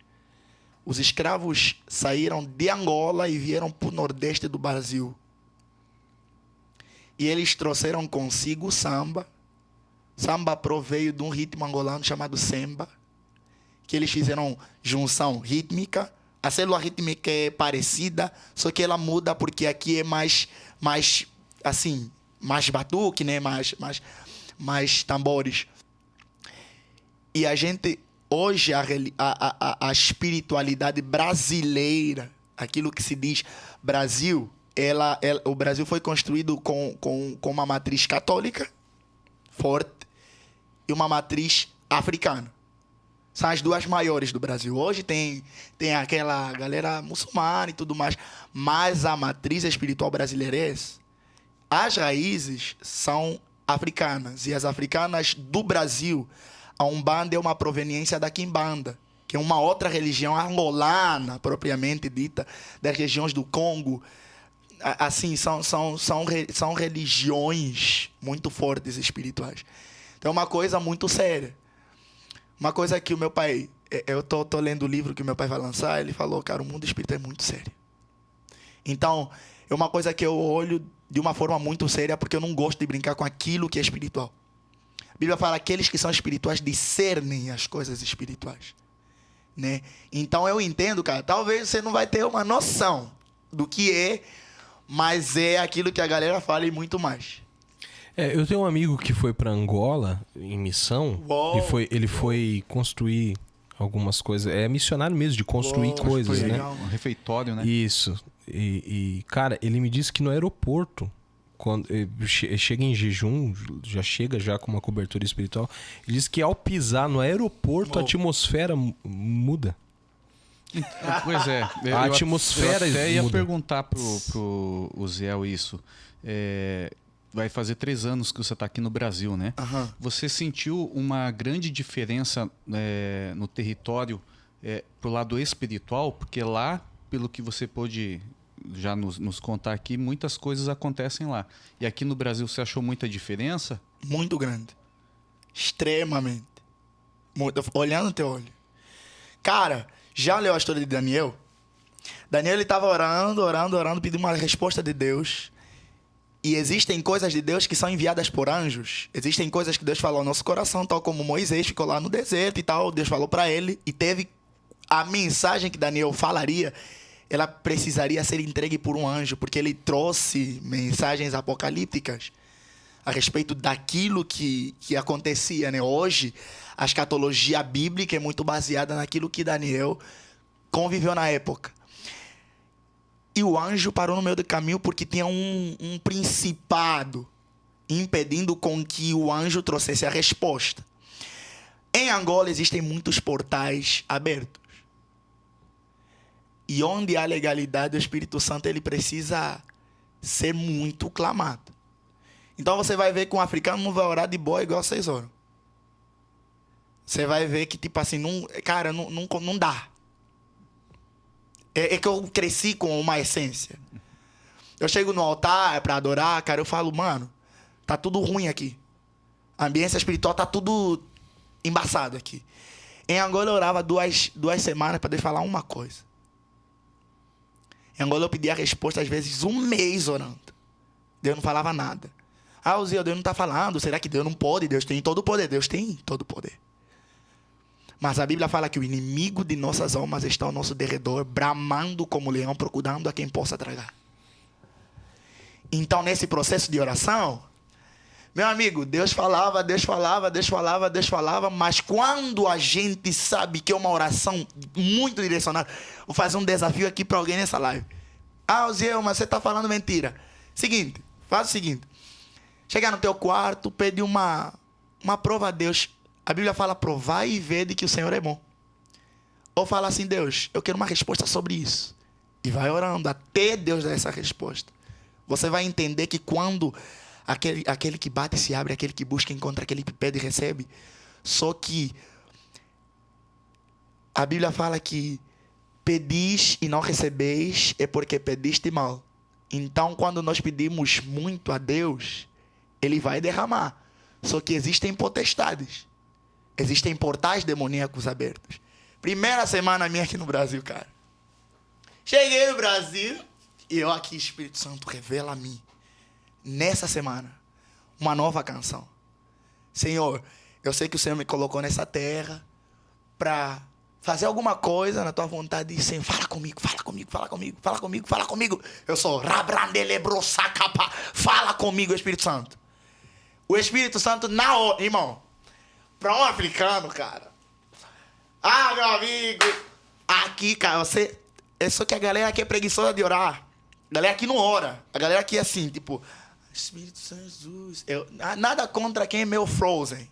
os escravos saíram de Angola e vieram para o nordeste do Brasil. E eles trouxeram consigo o samba. Samba proveio de um ritmo angolano chamado semba, que eles fizeram junção rítmica. A célula rítmica é parecida, só que ela muda porque aqui é mais assim, mais batuque, né? mais tambores. E a gente, hoje, a espiritualidade brasileira, aquilo que se diz Brasil, o Brasil foi construído com uma matriz católica forte e uma matriz africana. São as duas maiores do Brasil. Hoje tem aquela galera muçulmana e tudo mais, mas a matriz espiritual brasileira é essa. As raízes são africanas, e as africanas do Brasil, a Umbanda é uma proveniência da Quimbanda, que é uma outra religião angolana, propriamente dita, das regiões do Congo. Assim, são religiões muito fortes espirituais. Então é uma coisa muito séria. Uma coisa que o meu pai... Eu tô lendo o livro que o meu pai vai lançar, ele falou, cara, o mundo espiritual é muito sério. Então, é uma coisa que eu olho de uma forma muito séria, porque eu não gosto de brincar com aquilo que é espiritual. A Bíblia fala que aqueles que são espirituais discernem as coisas espirituais, né? Então eu entendo, cara, talvez você não vai ter uma noção do que é, mas é aquilo que a galera fala e muito mais. Eu tenho um amigo que foi pra Angola em missão. Uou. Ele foi construir algumas coisas. É missionário mesmo, de construir coisas, né? Um refeitório, né? Isso. E, cara, ele me disse que no aeroporto, quando chega em jejum, já chega já com uma cobertura espiritual, ele disse que ao pisar no aeroporto, a atmosfera muda. Pois é. A atmosfera eu até ia muda. perguntar pro Uziel isso. Vai fazer 3 anos que você está aqui no Brasil, né? Uhum. Você sentiu uma grande diferença no território pro lado espiritual? Porque lá, pelo que você pôde já nos contar aqui, muitas coisas acontecem lá. E aqui no Brasil, você achou muita diferença? Muito grande. Extremamente. Olhando no teu olho. Cara, já leu a história de Daniel? Daniel, ele estava orando, pedindo uma resposta de Deus. E existem coisas de Deus que são enviadas por anjos. Existem coisas que Deus falou ao nosso coração, tal como Moisés ficou lá no deserto e tal. Deus falou para ele e teve a mensagem que Daniel falaria, ela precisaria ser entregue por um anjo, porque ele trouxe mensagens apocalípticas a respeito daquilo que acontecia, né? Hoje, a escatologia bíblica é muito baseada naquilo que Daniel conviveu na época. E o anjo parou no meio do caminho porque tinha um principado impedindo com que o anjo trouxesse a resposta. Em Angola existem muitos portais abertos. E onde há legalidade, o Espírito Santo ele precisa ser muito clamado. Então você vai ver que um africano não vai orar de boa igual vocês oram. Você vai ver que, tipo assim, não dá. É que eu cresci com uma essência. Eu chego no altar para adorar, cara, eu falo, mano, tá tudo ruim aqui. A ambiência espiritual tá tudo embaçado aqui. Em Angola eu orava duas semanas para Deus falar uma coisa. Em Angola eu pedia a resposta, às vezes, 1 mês orando. Deus não falava nada. Ah, Zio, Deus não está falando. Será que Deus não pode? Deus tem todo o poder. Deus tem todo o poder. Mas a Bíblia fala que o inimigo de nossas almas está ao nosso derredor, bramando como leão, procurando a quem possa tragar. Então, nesse processo de oração, meu amigo, Deus falava, mas quando a gente sabe que é uma oração muito direcionada, vou fazer um desafio aqui para alguém nessa live. Ah, Zio, mas você está falando mentira. Seguinte, faz o seguinte. Chegar no teu quarto, pedir uma prova a Deus. A Bíblia fala, provar e ver de que o Senhor é bom. Ou fala assim, Deus, eu quero uma resposta sobre isso. E vai orando até Deus dar essa resposta. Você vai entender que quando aquele que bate se abre, aquele que busca encontra, aquele que pede recebe. Só que a Bíblia fala que pedis e não recebeis é porque pediste mal. Então, quando nós pedimos muito a Deus, Ele vai derramar. Só que existem potestades. Existem portais demoníacos abertos. Primeira semana minha aqui no Brasil, cara. Cheguei no Brasil e eu aqui, Espírito Santo, revela a mim. Nessa semana, uma nova canção. Senhor, eu sei que o Senhor me colocou nessa terra para fazer alguma coisa na tua vontade. Senhor, fala comigo. Eu sou Rabrandelebrossacapa. Fala comigo, Espírito Santo. O Espírito Santo na hora, irmão. Para um africano, cara. Ah, meu amigo. Aqui, cara, você... É só que a galera aqui é preguiçosa de orar. A galera aqui não ora. A galera aqui é assim, tipo... Espírito Santo Jesus. Nada contra quem é meu Frozen.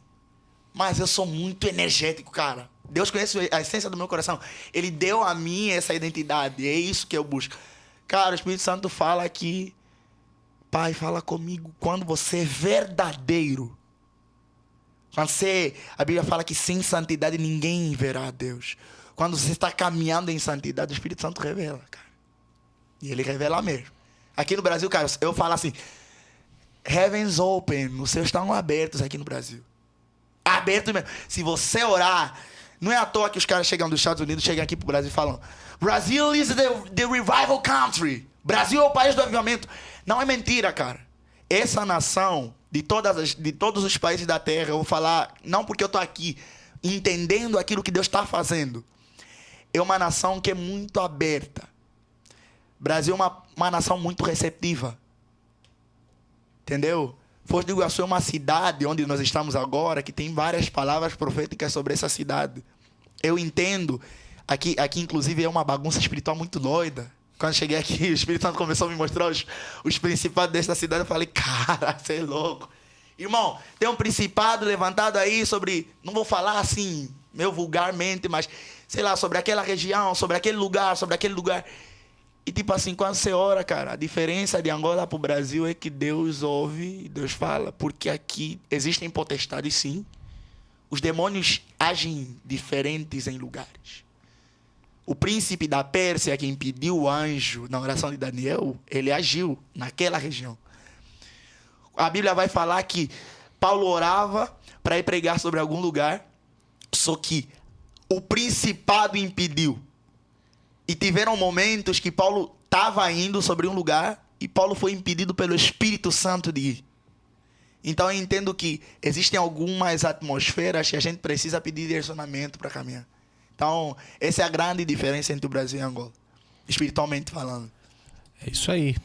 Mas eu sou muito energético, cara. Deus conhece a essência do meu coração. Ele deu a mim essa identidade. É isso que eu busco. Cara, o Espírito Santo fala aqui... Pai, fala comigo quando você é verdadeiro. Quando a Bíblia fala que sem santidade ninguém verá a Deus. Quando você está caminhando em santidade, o Espírito Santo revela, cara. E ele revela mesmo. Aqui no Brasil, cara, eu falo assim... Heavens open. Os céus estão abertos aqui no Brasil. Aberto mesmo. Se você orar... Não é à toa que os caras chegam dos Estados Unidos, chegam aqui pro Brasil e falam... Brasil is the revival country. Brasil é o país do avivamento. Não é mentira, cara. Essa nação, de todos os países da terra, eu vou falar, não porque eu estou aqui, entendendo aquilo que Deus está fazendo. É uma nação que é muito aberta. Brasil é uma nação muito receptiva. Entendeu? Foz do Iguaçu é uma cidade onde nós estamos agora, que tem várias palavras proféticas sobre essa cidade. Eu entendo, aqui inclusive é uma bagunça espiritual muito doida. Quando cheguei aqui, o Espírito Santo começou a me mostrar os principados desta cidade. Eu falei, cara, você é louco. Irmão, tem um principado levantado aí sobre... Não vou falar assim, meio vulgarmente, mas... Sei lá, sobre aquela região, sobre aquele lugar. E tipo assim, quando você ora, cara... A diferença de Angola para o Brasil é que Deus ouve e Deus fala. Porque aqui existem potestades, sim. Os demônios agem diferentes em lugares. O príncipe da Pérsia que impediu o anjo na oração de Daniel, ele agiu naquela região. A Bíblia vai falar que Paulo orava para ir pregar sobre algum lugar, só que o principado impediu. E tiveram momentos que Paulo estava indo sobre um lugar e Paulo foi impedido pelo Espírito Santo de ir. Então eu entendo que existem algumas atmosferas que a gente precisa pedir direcionamento para caminhar. Então, essa é a grande diferença entre o Brasil e Angola, espiritualmente falando. É isso aí.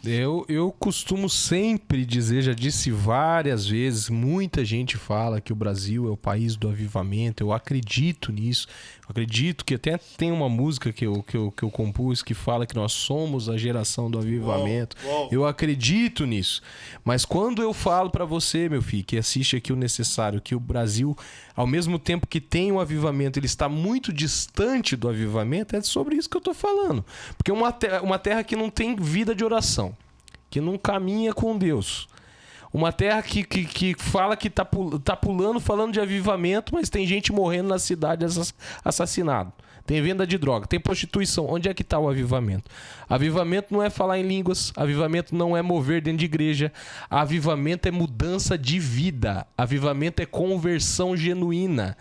Eu costumo sempre dizer, já disse várias vezes, muita gente fala que o Brasil é o país do avivamento. Eu acredito nisso. Eu acredito que até tem uma música que eu compus que fala que nós somos a geração do avivamento. Uou. Eu acredito nisso. Mas quando eu falo pra você, meu filho, que assiste aqui o Necessário, que o Brasil, ao mesmo tempo que tem o avivamento, ele está muito distante do avivamento, é sobre isso que eu tô falando. Porque uma terra que não tem vida de oração, que não caminha com Deus. Uma terra que fala que tá pulando, falando de avivamento, mas tem gente morrendo na cidade assassinado. Tem venda de droga, tem prostituição. Onde é que está o avivamento? Avivamento não é falar em línguas, avivamento não é mover dentro de igreja, avivamento é mudança de vida, avivamento é conversão genuína.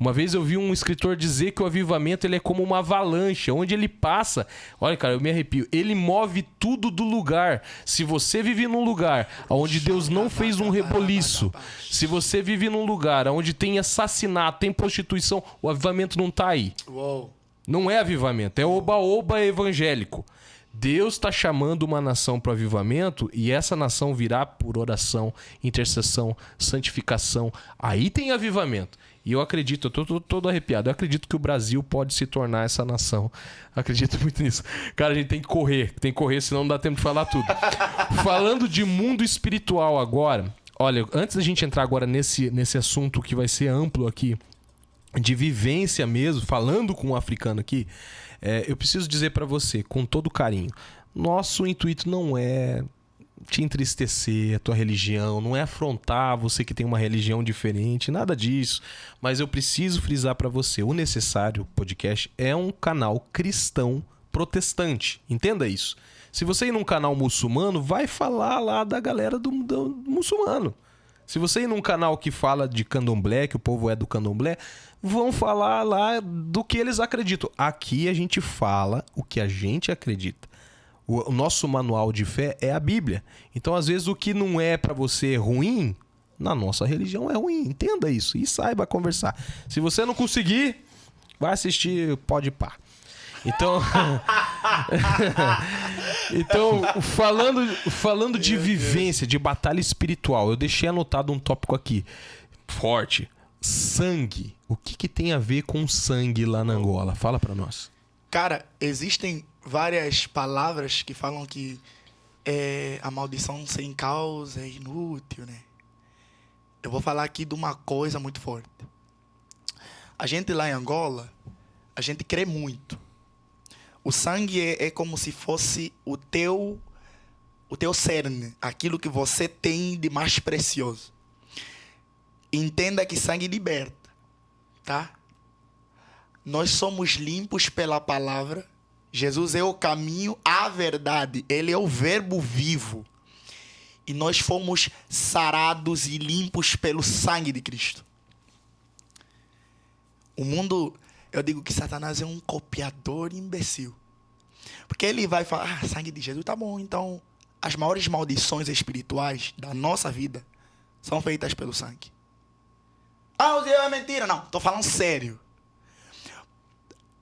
Uma vez eu vi um escritor dizer que o avivamento ele é como uma avalanche, onde ele passa, olha cara, eu me arrepio, ele move tudo do lugar. Se você vive num lugar onde Deus não fez um reboliço, se você vive num lugar onde tem assassinato, tem prostituição, o avivamento não está aí. Uou. Não é avivamento, é oba-oba evangélico. Deus está chamando uma nação para o avivamento e essa nação virá por oração, intercessão, santificação. Aí tem avivamento. E eu acredito, eu tô todo arrepiado, eu acredito que o Brasil pode se tornar essa nação. Acredito muito nisso. Cara, a gente tem que correr, senão não dá tempo de falar tudo. Falando de mundo espiritual agora, olha, antes da gente entrar agora nesse assunto que vai ser amplo aqui, de vivência mesmo, falando com um africano aqui, eu preciso dizer para você, com todo carinho, nosso intuito não é te entristecer, a tua religião, não é afrontar você que tem uma religião diferente, nada disso. Mas eu preciso frisar para você, o Necessário Podcast é um canal cristão protestante. Entenda isso. Se você ir num canal muçulmano, vai falar lá da galera do muçulmano. Se você ir num canal que fala de candomblé, que o povo é do candomblé, vão falar lá do que eles acreditam. Aqui a gente fala o que a gente acredita. O nosso manual de fé é a Bíblia. Então, às vezes, o que não é para você ruim, na nossa religião é ruim. Entenda isso e saiba conversar. Se você não conseguir, vai assistir Pode Pá. Então, falando de vivência, de batalha espiritual, eu deixei anotado um tópico aqui forte. Sangue. O que tem a ver com sangue lá na Angola? Fala pra nós. Cara, existem várias palavras que falam que a maldição sem causa é inútil, né? Eu vou falar aqui de uma coisa muito forte. A gente lá em Angola, a gente crê muito. O sangue é como se fosse o teu cerne, aquilo que você tem de mais precioso. Entenda que sangue liberta, tá? Nós somos limpos pela palavra. Jesus é o caminho, a verdade. Ele é o verbo vivo. E nós fomos sarados e limpos pelo sangue de Cristo. O mundo, eu digo que Satanás é um copiador imbecil. Porque ele vai falar, sangue de Jesus, tá bom. Então, as maiores maldições espirituais da nossa vida são feitas pelo sangue. Ah, o Deus é mentira. Não, tô falando sério.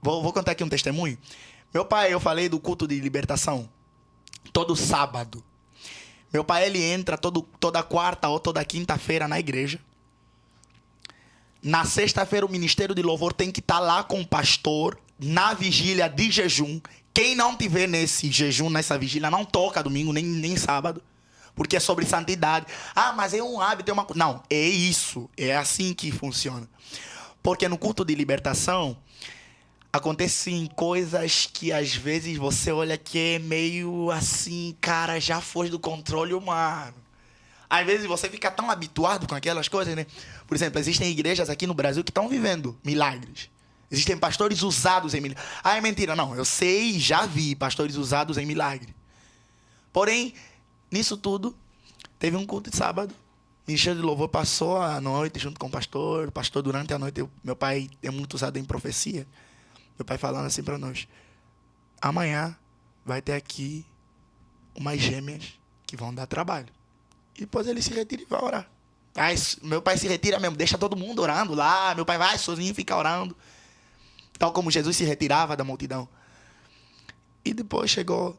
Vou contar aqui um testemunho. Meu pai, eu falei do culto de libertação. Todo sábado. Meu pai, ele entra toda quarta ou toda quinta-feira na igreja. Na sexta-feira, o ministério de louvor tem que estar lá com o pastor, na vigília de jejum. Quem não tiver nesse jejum, nessa vigília, não toca domingo, nem sábado. Porque é sobre santidade. Ah, mas é um hábito, é uma... Não, é isso. É assim que funciona. Porque no culto de libertação, acontecem coisas que às vezes você olha que é meio assim, cara, já foge do controle humano. Às vezes você fica tão habituado com aquelas coisas, né? Por exemplo, existem igrejas aqui no Brasil que estão vivendo milagres. Existem pastores usados em milagre. Ah, é mentira. Não, eu sei, já vi pastores usados em milagre. Porém, nisso tudo, teve um culto de sábado. Ministério de Louvor passou a noite junto com o pastor. O pastor, durante a noite, meu pai é muito usado em profecia. Meu pai falando assim para nós: amanhã vai ter aqui umas gêmeas que vão dar trabalho. E depois ele se retira e vai orar. Aí, meu pai se retira mesmo, deixa todo mundo orando lá. Meu pai vai sozinho, fica orando. Tal como Jesus se retirava da multidão. E depois chegou...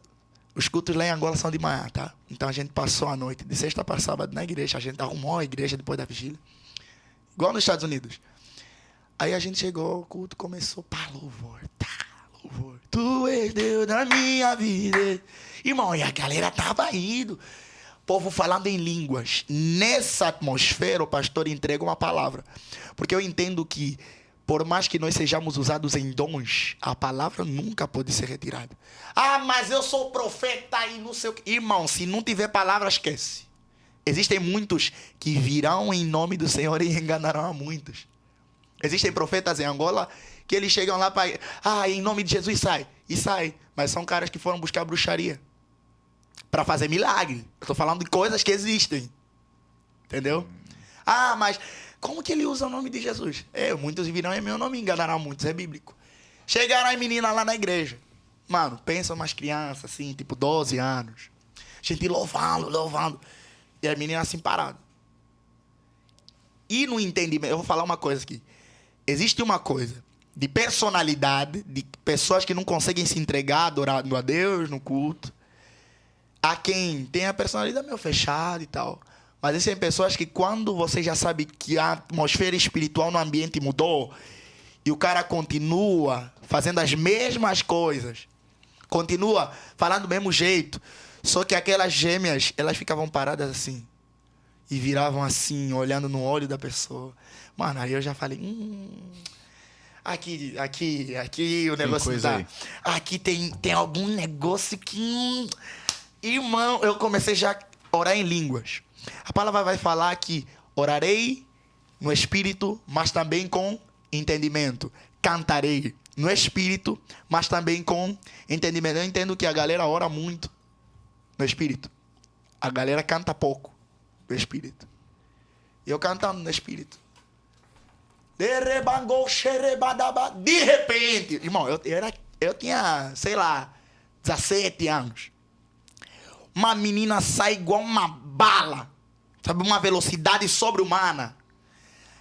Os cultos lá em Angola são de manhã, tá? Então a gente passou a noite, de sexta para sábado, na igreja. A gente arrumou a igreja depois da vigília. Igual nos Estados Unidos. Aí a gente chegou, o culto começou. Pá, louvor, tá, louvor. Tu és Deus da minha vida. Irmão, e a galera tava indo. Povo falando em línguas. Nessa atmosfera, o pastor entrega uma palavra. Porque eu entendo que, por mais que nós sejamos usados em dons, a palavra nunca pode ser retirada. Ah, mas eu sou profeta e não sei o que. Irmão, se não tiver palavra, esquece. Existem muitos que virão em nome do Senhor e enganarão a muitos. Existem profetas em Angola que eles chegam lá para... Ah, em nome de Jesus sai. E sai. Mas são caras que foram buscar bruxaria para fazer milagre. Eu estou falando de coisas que existem. Entendeu? Ah, mas... Como que ele usa o nome de Jesus? Muitos virão em meu nome e enganarão muitos, é bíblico. Chegaram as meninas lá na igreja. Mano, pensa umas crianças assim, tipo 12 anos. Gente louvando, louvando. E as meninas assim paradas. E no entendimento, eu vou falar uma coisa aqui. Existe uma coisa de personalidade, de pessoas que não conseguem se entregar adorando a Deus no culto. A quem tem a personalidade meio fechada e tal. Mas existem pessoas que quando você já sabe que a atmosfera espiritual no ambiente mudou e o cara continua fazendo as mesmas coisas, continua falando do mesmo jeito, só que aquelas gêmeas, elas ficavam paradas assim e viravam assim, olhando no olho da pessoa. Mano, aí eu já falei, aqui o negócio coisa tá... aí. Aqui tem algum negócio que... Irmão, eu comecei já a orar em línguas. A palavra vai falar que orarei no espírito, mas também com entendimento. Cantarei no espírito, mas também com entendimento. Eu entendo que a galera ora muito no espírito. A galera canta pouco no espírito. E eu cantando no espírito. De repente, irmão, eu tinha, sei lá, 17 anos. Uma menina sai igual uma bala. Sabe, uma velocidade sobre-humana.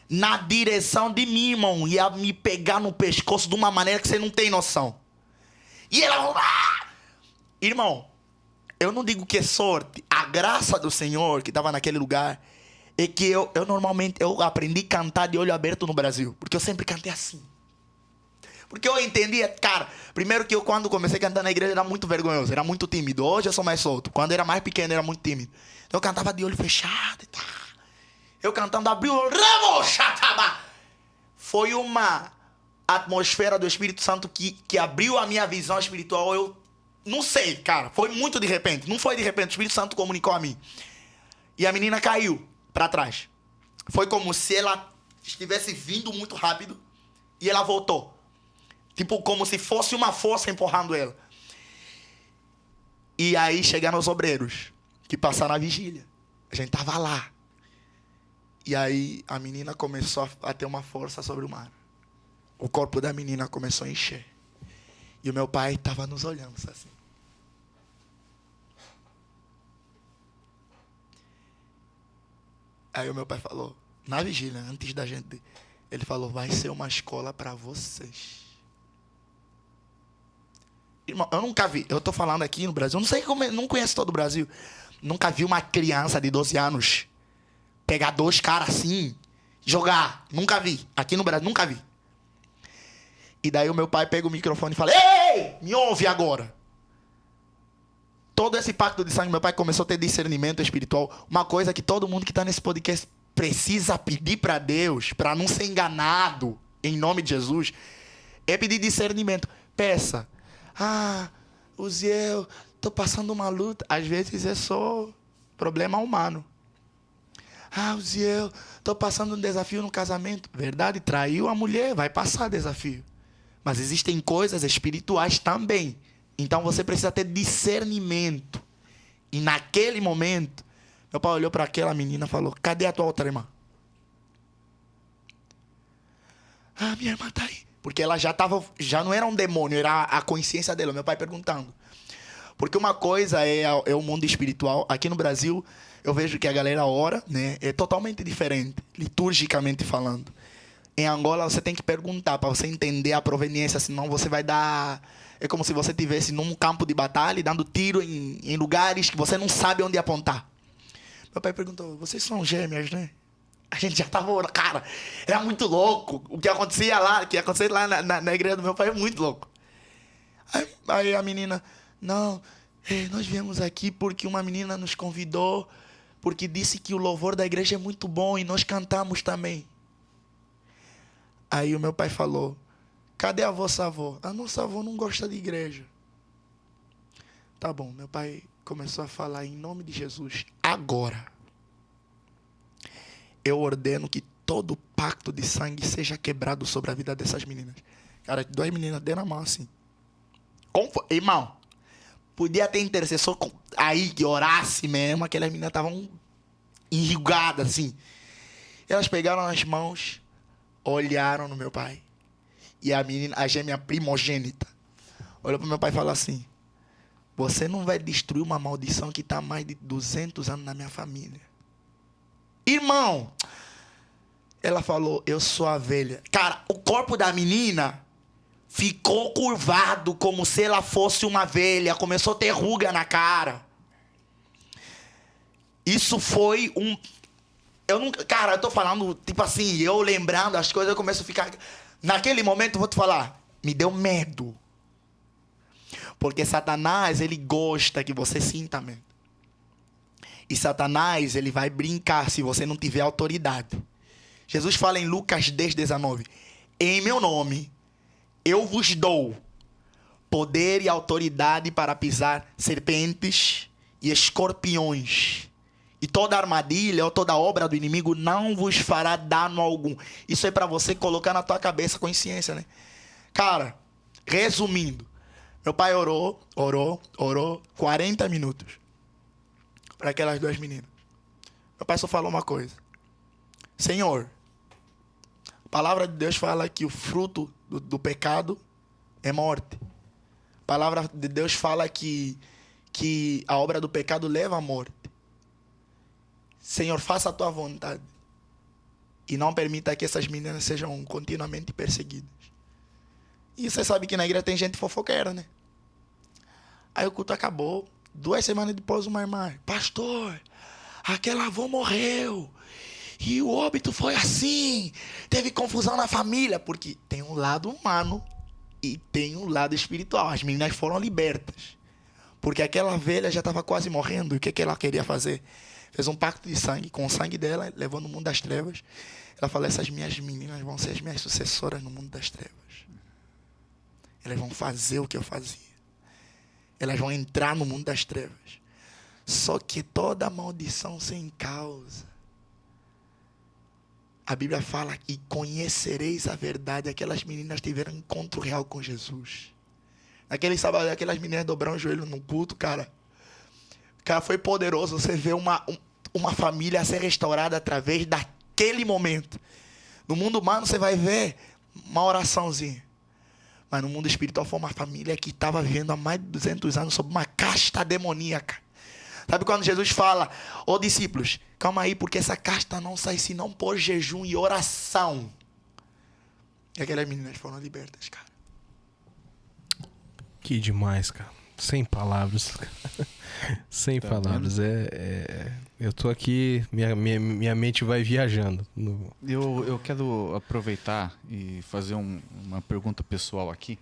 Na direção de mim, irmão. Ia me pegar no pescoço de uma maneira que você não tem noção. E ela... Irmão, eu não digo que é sorte. A graça do Senhor que estava naquele lugar é que eu normalmente aprendi a cantar de olho aberto no Brasil. Porque eu sempre cantei assim. Porque eu entendia, cara, primeiro que eu quando comecei a cantar na igreja era muito vergonhoso, era muito tímido. Hoje eu sou mais solto. Quando eu era mais pequeno era muito tímido. Então eu cantava de olho fechado e tal. Eu cantando abriu o ramo, chataba. Foi uma atmosfera do Espírito Santo que abriu a minha visão espiritual. Eu não sei, cara, foi muito de repente. Não foi de repente, o Espírito Santo comunicou a mim. E a menina caiu para trás. Foi como se ela estivesse vindo muito rápido e ela voltou. Tipo, como se fosse uma força empurrando ela. E aí chegaram os obreiros, que passaram a vigília. A gente tava lá. E aí a menina começou a ter uma força sobre o mar. O corpo da menina começou a encher. E o meu pai estava nos olhando assim. Aí o meu pai falou, na vigília, antes da gente... Ele falou, vai ser uma escola para vocês. Irmão, eu nunca vi, eu tô falando aqui no Brasil, eu não sei como, não conheço todo o Brasil. Nunca vi uma criança de 12 anos pegar dois caras assim, jogar. Nunca vi. Aqui no Brasil, nunca vi. E daí o meu pai pega o microfone e fala, ei, me ouve agora. Todo esse pacto de sangue, meu pai começou a ter discernimento espiritual. Uma coisa que todo mundo que está nesse podcast precisa pedir para Deus, para não ser enganado, em nome de Jesus, é pedir discernimento. Peça. Ah, Uziel, tô passando uma luta. Às vezes é só problema humano. Ah, Uziel, tô passando um desafio no casamento. Verdade, traiu a mulher, vai passar desafio. Mas existem coisas espirituais também. Então você precisa ter discernimento. E naquele momento, meu pai olhou para aquela menina e falou: cadê a tua outra irmã? Ah, minha irmã tá aí. Porque ela já não era um demônio, era a consciência dela. Meu pai perguntando. Porque uma coisa é o mundo espiritual. Aqui no Brasil, eu vejo que a galera ora, né? É totalmente diferente, liturgicamente falando. Em Angola, você tem que perguntar para você entender a proveniência, senão você vai dar... É como se você estivesse num campo de batalha, dando tiro em lugares que você não sabe onde apontar. Meu pai perguntou: vocês são gêmeas, né? A gente já tava orando. Cara, era muito louco. O que acontecia lá, na igreja do meu pai é muito louco. Aí a menina: não, nós viemos aqui porque uma menina nos convidou, porque disse que o louvor da igreja é muito bom e nós cantamos também. Aí o meu pai falou: cadê a vossa avó? A nossa avó não gosta de igreja. Tá bom, meu pai começou a falar: em nome de Jesus, agora eu ordeno que todo pacto de sangue seja quebrado sobre a vida dessas meninas. Cara, 2 meninas deram a mão assim. Irmão, podia ter intercessor aí que orasse mesmo, aquelas meninas estavam enrugadas assim. Elas pegaram as mãos, olharam no meu pai. E a menina, a gêmea primogênita, olhou para meu pai e falou assim: você não vai destruir uma maldição que está há mais de 200 anos na minha família. Irmão, ela falou: eu sou a velha. Cara, o corpo da menina ficou curvado como se ela fosse uma velha. Começou a ter ruga na cara. Isso foi um... Cara, eu tô falando, tipo assim, eu lembrando as coisas, eu começo a ficar... Naquele momento, eu vou te falar, me deu medo. Porque Satanás, ele gosta que você sinta medo. E Satanás, ele vai brincar se você não tiver autoridade. Jesus fala em Lucas 10:19: em meu nome, eu vos dou poder e autoridade para pisar serpentes e escorpiões. E toda armadilha ou toda obra do inimigo não vos fará dano algum. Isso é para você colocar na tua cabeça, consciência, né? Cara, resumindo, meu pai orou 40 minutos para aquelas 2 meninas. Meu pai só falou uma coisa: Senhor, a palavra de Deus fala que o fruto do pecado é morte. A palavra de Deus fala que a obra do pecado leva à morte. Senhor, faça a tua vontade e não permita que essas meninas sejam continuamente perseguidas. E você sabe que na igreja tem gente fofoqueira, né? Aí o culto acabou. 2 semanas depois, uma irmã: pastor, aquela avó morreu. E o óbito foi assim. Teve confusão na família. Porque tem um lado humano e tem um lado espiritual. As meninas foram libertas. Porque aquela velha já estava quase morrendo. E o que ela queria fazer? Fez um pacto de sangue. Com o sangue dela, levou no mundo das trevas. Ela falou: essas minhas meninas vão ser as minhas sucessoras no mundo das trevas. Elas vão fazer o que eu fazia. Elas vão entrar no mundo das trevas. Só que toda maldição sem causa. A Bíblia fala que conhecereis a verdade. Aquelas meninas tiveram um encontro real com Jesus. Naquele sábado, aquelas meninas dobraram o joelho no culto, cara. Cara, foi poderoso. Você vê uma família ser restaurada através daquele momento. No mundo humano, você vai ver uma oraçãozinha. Mas no mundo espiritual foi uma família que estava vivendo há mais de 200 anos sob uma casta demoníaca. Sabe quando Jesus fala: ô discípulos, calma aí, porque essa casta não sai senão por jejum e oração. E aquelas meninas foram libertas, cara. Que demais, cara. Sem palavras. Sem palavras. Eu tô aqui, minha mente vai viajando. Eu quero aproveitar e fazer uma pergunta pessoal aqui.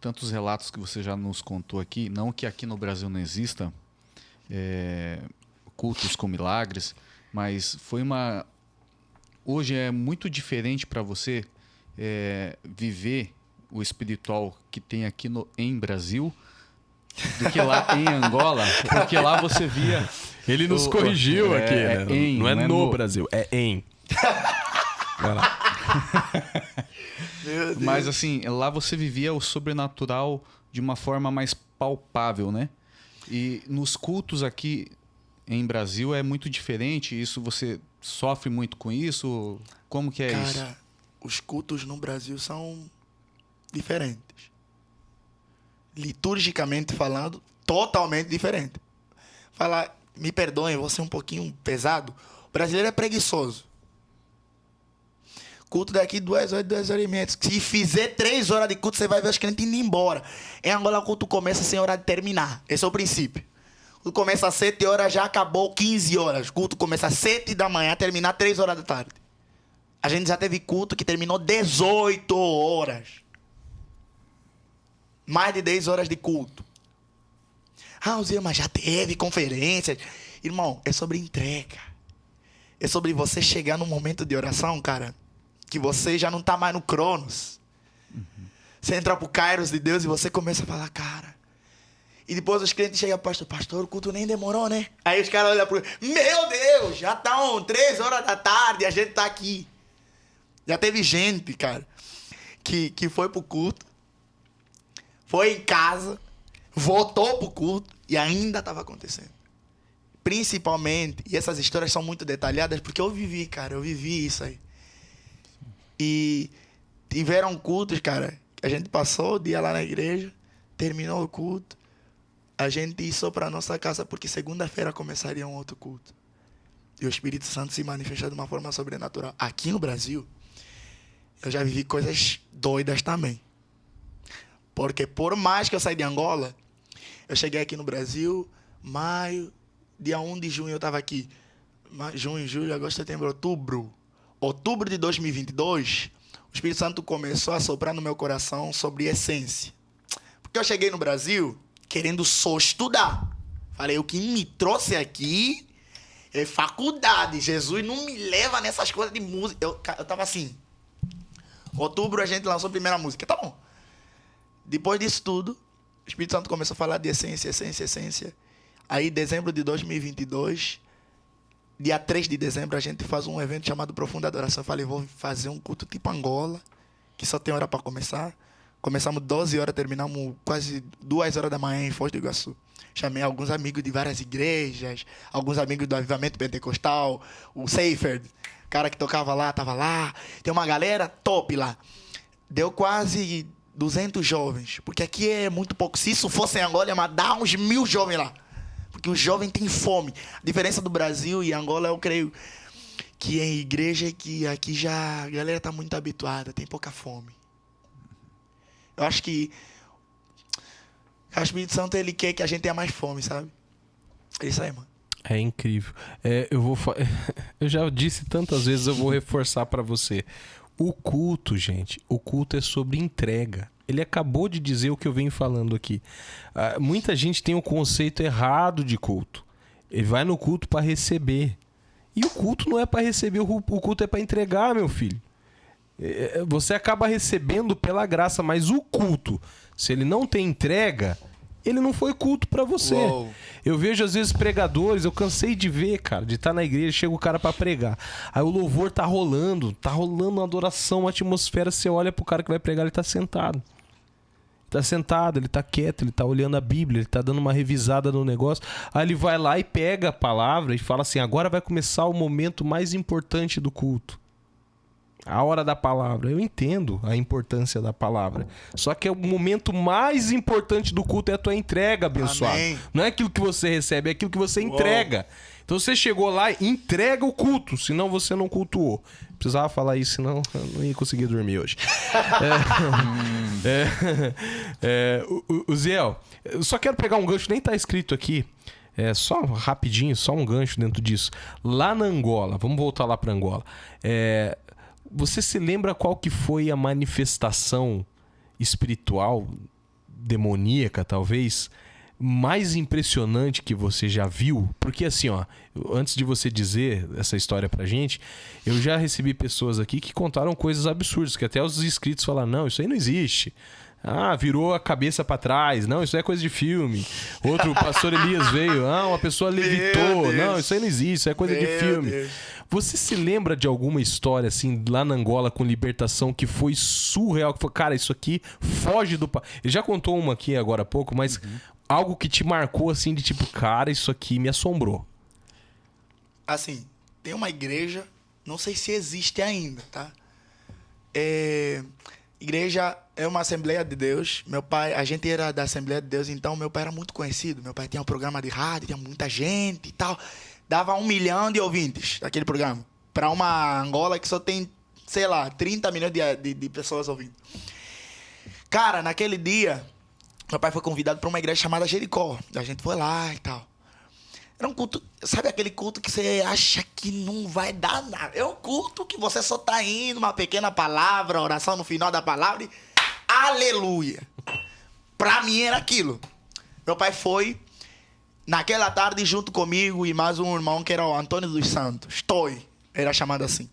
Tantos relatos que você já nos contou aqui, não que aqui no Brasil não exista cultos com milagres, mas hoje é muito diferente para você viver o espiritual que tem aqui em Brasil do que lá em Angola, porque lá você via... Ele nos corrigiu aqui, né? Não é no Brasil, é em. Vai lá. Meu Deus. Mas assim, lá você vivia o sobrenatural de uma forma mais palpável, né? E nos cultos aqui em Brasil é muito diferente. Isso você sofre muito com isso? Como que é isso? Cara, os cultos no Brasil são diferentes. Liturgicamente falando, totalmente diferente. Falar, me perdoem, vou ser um pouquinho pesado. O brasileiro é preguiçoso. Culto daqui 2 horas, 2 horas e meia. Se fizer 3 horas de culto, você vai ver os crentes indo embora. Em Angola, o culto começa sem hora de terminar. Esse é o princípio. O culto começa às 7 horas, já acabou 15 horas. O culto começa às 7 da manhã, terminar 3 horas da tarde. A gente já teve culto que terminou 18 horas. Mais de 10 horas de culto. Zé, mas já teve conferências. Irmão, é sobre entrega. É sobre você chegar num momento de oração, cara, que você já não tá mais no Cronos. Você entra pro Kairos de Deus e você começa a falar, cara. E depois os clientes chegam, pastor, o culto nem demorou, né? Aí os caras olham pro... Meu Deus, já estão 3 horas da tarde, a gente tá aqui. Já teve gente, cara, que foi pro culto, foi em casa, voltou pro culto e ainda estava acontecendo. Principalmente, e essas histórias são muito detalhadas, porque eu vivi, cara, eu vivi isso aí. E tiveram cultos, cara, que a gente passou o dia lá na igreja, terminou o culto, a gente ia para nossa casa, porque segunda-feira começaria um outro culto. E o Espírito Santo se manifestou de uma forma sobrenatural. Aqui no Brasil, eu já vivi coisas doidas também. Porque por mais que eu saí de Angola, eu cheguei aqui no Brasil, maio, dia 1 de junho eu estava aqui. Junho, julho, agosto, setembro, outubro. Outubro de 2022, o Espírito Santo começou a soprar no meu coração sobre essência. Porque eu cheguei no Brasil querendo só estudar. Falei, o que me trouxe aqui é faculdade. Jesus não me leva nessas coisas de música. Eu tava assim. Outubro a gente lançou a primeira música. Tá bom. Depois disso tudo, o Espírito Santo começou a falar de essência. Aí, dezembro de 2022, dia 3 de dezembro, a gente faz um evento chamado Profunda Adoração. Eu falei, vou fazer um culto tipo Angola, que só tem hora para começar. Começamos 12 horas, terminamos quase 2 horas da manhã em Foz do Iguaçu. Chamei alguns amigos de várias igrejas, alguns amigos do Avivamento Pentecostal, o Seifert, cara que tocava lá, tava lá. Tem uma galera top lá. Deu quase 200 jovens, porque aqui é muito pouco. Se isso fosse em Angola, ia dar uns 1000 jovens lá. Porque o jovem tem fome. A diferença do Brasil e Angola, eu creio que em igreja é que aqui já a galera tá muito habituada, tem pouca fome. Eu acho que o Espírito Santo, ele quer que a gente tenha mais fome, sabe? É isso aí, mano. É incrível. Eu já disse tantas vezes, eu vou reforçar pra você. O culto, gente, o culto é sobre entrega. Ele acabou de dizer o que eu venho falando aqui. Muita gente tem o conceito errado de culto. Ele vai no culto para receber. E o culto não é para receber, o culto é para entregar, meu filho. Você acaba recebendo pela graça, mas o culto, se ele não tem entrega, ele não foi culto pra você. Uou. Eu vejo às vezes pregadores, eu cansei de ver, cara, de estar na igreja, chega o cara pra pregar. Aí o louvor tá rolando uma adoração, uma atmosfera, você olha pro cara que vai pregar, ele tá sentado. Tá sentado, ele tá quieto, ele tá olhando a Bíblia, ele tá dando uma revisada no negócio. Aí ele vai lá e pega a palavra e fala assim, agora vai começar o momento mais importante do culto. A hora da palavra. Eu entendo a importância da palavra. Só que o momento mais importante do culto é a tua entrega, abençoado. Amém. Não é aquilo que você recebe, é aquilo que você entrega. Então você chegou lá, entrega o culto, senão você não cultuou. Precisava falar isso, senão eu não ia conseguir dormir hoje. O Ziel, eu só quero pegar um gancho, nem tá escrito aqui. Só rapidinho, só um gancho dentro disso. Lá na Angola, vamos voltar lá para Angola. Você se lembra qual que foi a manifestação espiritual, demoníaca talvez, mais impressionante que você já viu? Porque assim, ó, antes de você dizer essa história pra gente, eu já recebi pessoas aqui que contaram coisas absurdas, que até os inscritos falaram, não, isso aí não existe. Virou a cabeça pra trás. Não, isso é coisa de filme. Outro pastor Elias veio. Uma pessoa levitou. Não, isso aí não existe, isso é coisa de filme. Deus. Você se lembra de alguma história, assim, lá na Angola com libertação que foi surreal? Que foi, cara, isso aqui foge do... Ele já contou uma aqui agora há pouco, mas algo que te marcou, assim, de tipo, cara, isso aqui me assombrou. Assim, tem uma igreja, não sei se existe ainda, tá? Igreja é uma Assembleia de Deus. Meu pai, a gente era da Assembleia de Deus, então meu pai era muito conhecido. Meu pai tinha um programa de rádio, tinha muita gente e tal. Dava 1 milhão de ouvintes daquele programa. Para uma Angola que só tem, sei lá, 30 milhões de pessoas ouvindo. Cara, naquele dia, meu pai foi convidado para uma igreja chamada Jericó. A gente foi lá e tal. Era um culto, sabe aquele culto que você acha que não vai dar nada? É um culto que você só tá indo, uma pequena palavra, oração no final da palavra e aleluia. Pra mim era aquilo. Meu pai foi naquela tarde junto comigo e mais um irmão que era o Antônio dos Santos. Toy, era chamado assim.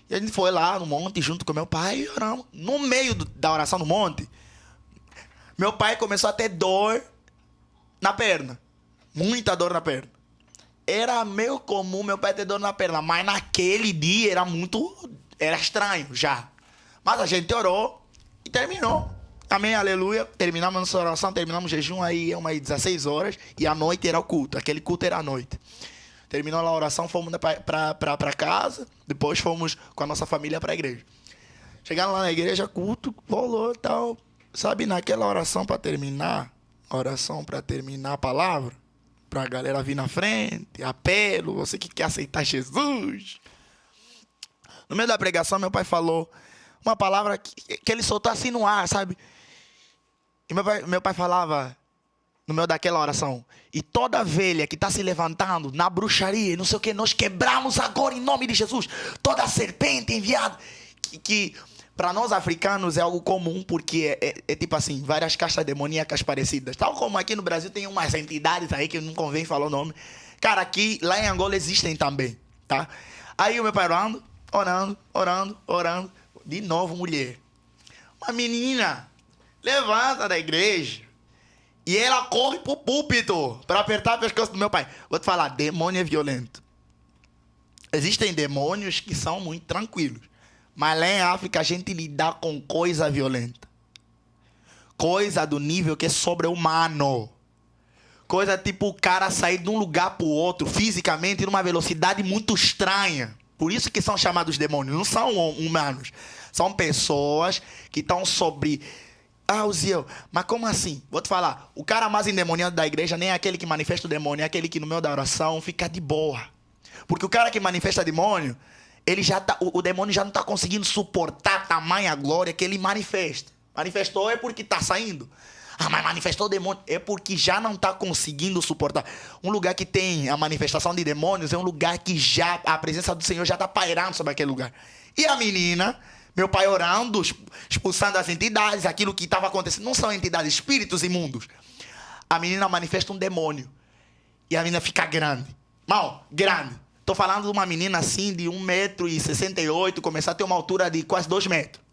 E a gente foi lá no monte junto com meu pai e oramos. No meio da oração no monte, meu pai começou a ter dor na perna. Muita dor na perna. Era meio comum meu pai ter dor na perna, mas naquele dia era estranho já. Mas a gente orou e terminou. Amém, aleluia. Terminamos a nossa oração, terminamos o jejum aí umas 16 horas e à noite era o culto. Aquele culto era à noite. Terminou a oração, fomos para casa, depois fomos com a nossa família para a igreja. Chegando lá na igreja, culto, rolou e tal. Sabe, naquela oração para terminar a palavra, pra galera vir na frente, apelo, você que quer aceitar Jesus. No meio da pregação, meu pai falou uma palavra que ele soltou assim no ar, sabe? E meu pai falava, no meio daquela oração, e toda velha que está se levantando na bruxaria, não sei o que, nós quebramos agora em nome de Jesus. Toda serpente enviada, que para nós africanos é algo comum, porque é tipo assim, várias castas demoníacas parecidas. Tal como aqui no Brasil tem umas entidades aí que não convém falar o nome. Cara, aqui, lá em Angola existem também, tá? Aí o meu pai orando. De novo, mulher. Uma menina levanta da igreja e ela corre pro púlpito para apertar o pescoço do meu pai. Vou te falar, demônio é violento. Existem demônios que são muito tranquilos. Mas lá em África a gente lida com coisa violenta. Coisa do nível que é sobre-humano. Coisa tipo o cara sair de um lugar para o outro fisicamente numa velocidade muito estranha. Por isso que são chamados demônios. Não são humanos. São pessoas que estão sobre... Uziel, mas como assim? Vou te falar. O cara mais endemoniado da igreja nem é aquele que manifesta o demônio. É aquele que no meio da oração fica de boa. Porque o cara que manifesta demônio... o demônio já não está conseguindo suportar a tamanha glória que ele manifesta. Manifestou é porque está saindo. Mas manifestou o demônio é porque já não está conseguindo suportar. Um lugar que tem a manifestação de demônios é um lugar que já a presença do Senhor já está pairando sobre aquele lugar. E a menina, meu pai orando, expulsando as entidades, aquilo que estava acontecendo, não são entidades, espíritos imundos. A menina manifesta um demônio. E a menina fica grande. Grande. Estou falando de uma menina assim de 1,68 m, começar a ter uma altura de quase 2 metros.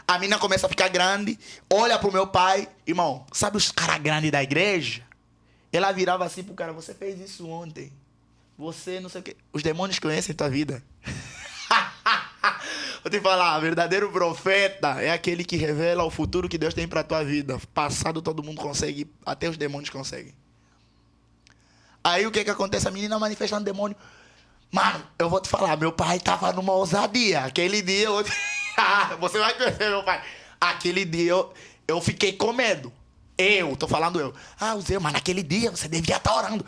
A menina começa a ficar grande, olha pro meu pai. Irmão, sabe os caras grandes da igreja? Ela virava assim pro cara, você fez isso ontem. Você não sei o quê. Os demônios conhecem tua vida. Vou te falar, o verdadeiro profeta é aquele que revela o futuro que Deus tem pra tua vida. Passado todo mundo consegue, até os demônios conseguem. Aí o que acontece? A menina manifestando demônio. Mano, eu vou te falar, meu pai tava numa ousadia. Aquele dia, você vai conhecer meu pai. Aquele dia eu fiquei com medo. Tô falando eu. Zé, mas naquele dia você devia estar orando.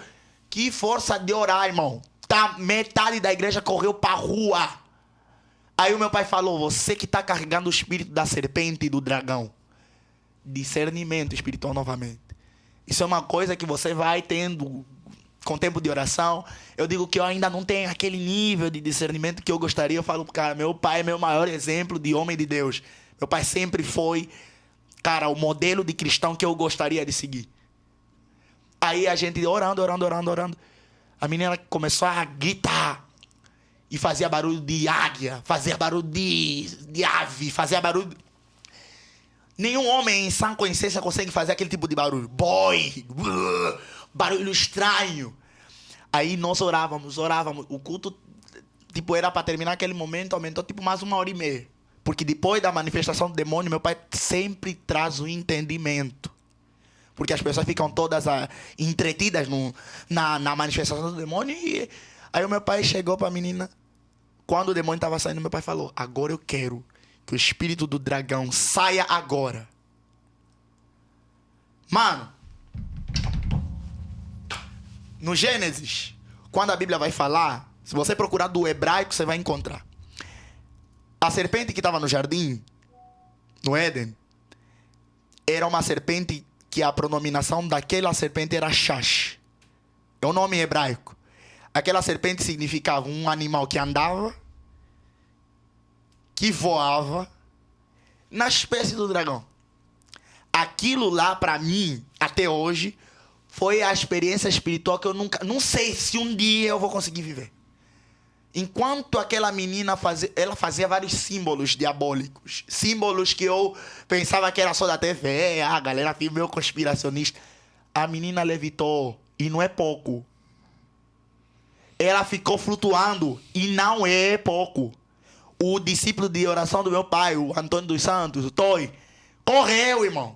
Que força de orar, irmão. Metade da igreja correu pra rua. Aí o meu pai falou, você que tá carregando o espírito da serpente e do dragão. Discernimento espiritual novamente. Isso é uma coisa que você vai tendo com tempo de oração. Eu digo que eu ainda não tenho aquele nível de discernimento que eu gostaria. Eu falo, cara, meu pai é meu maior exemplo de homem de Deus. Meu pai sempre foi, cara, o modelo de cristão que eu gostaria de seguir. Aí a gente orando. A menina começou a gritar. E fazia barulho de águia, fazia barulho de ave, fazia barulho... Nenhum homem em sã consciência consegue fazer aquele tipo de barulho. Barulho estranho. Aí nós orávamos. O culto tipo, era para terminar aquele momento, aumentou tipo mais 1h30. Porque depois da manifestação do demônio, meu pai sempre traz o entendimento. Porque as pessoas ficam todas entretidas na manifestação do demônio. E aí o meu pai chegou para a menina. Quando o demônio estava saindo, meu pai falou: agora eu quero que o espírito do dragão saia agora. Mano, no Gênesis, quando a Bíblia vai falar, se você procurar do hebraico, você vai encontrar. A serpente que estava no jardim, no Éden, era uma serpente que a pronominação daquela serpente era Shash. É o nome hebraico. Aquela serpente significava um animal que andava, que voava, na espécie do dragão. Aquilo lá, para mim, até hoje, foi a experiência espiritual que eu não sei se um dia eu vou conseguir viver. Enquanto aquela menina ela fazia vários símbolos diabólicos. Símbolos que eu pensava que era só da TV. A galera viu meu conspiracionista. A menina levitou. E não é pouco. Ela ficou flutuando. E não é pouco. O discípulo de oração do meu pai, o Antônio dos Santos, o Toy, correu, irmão.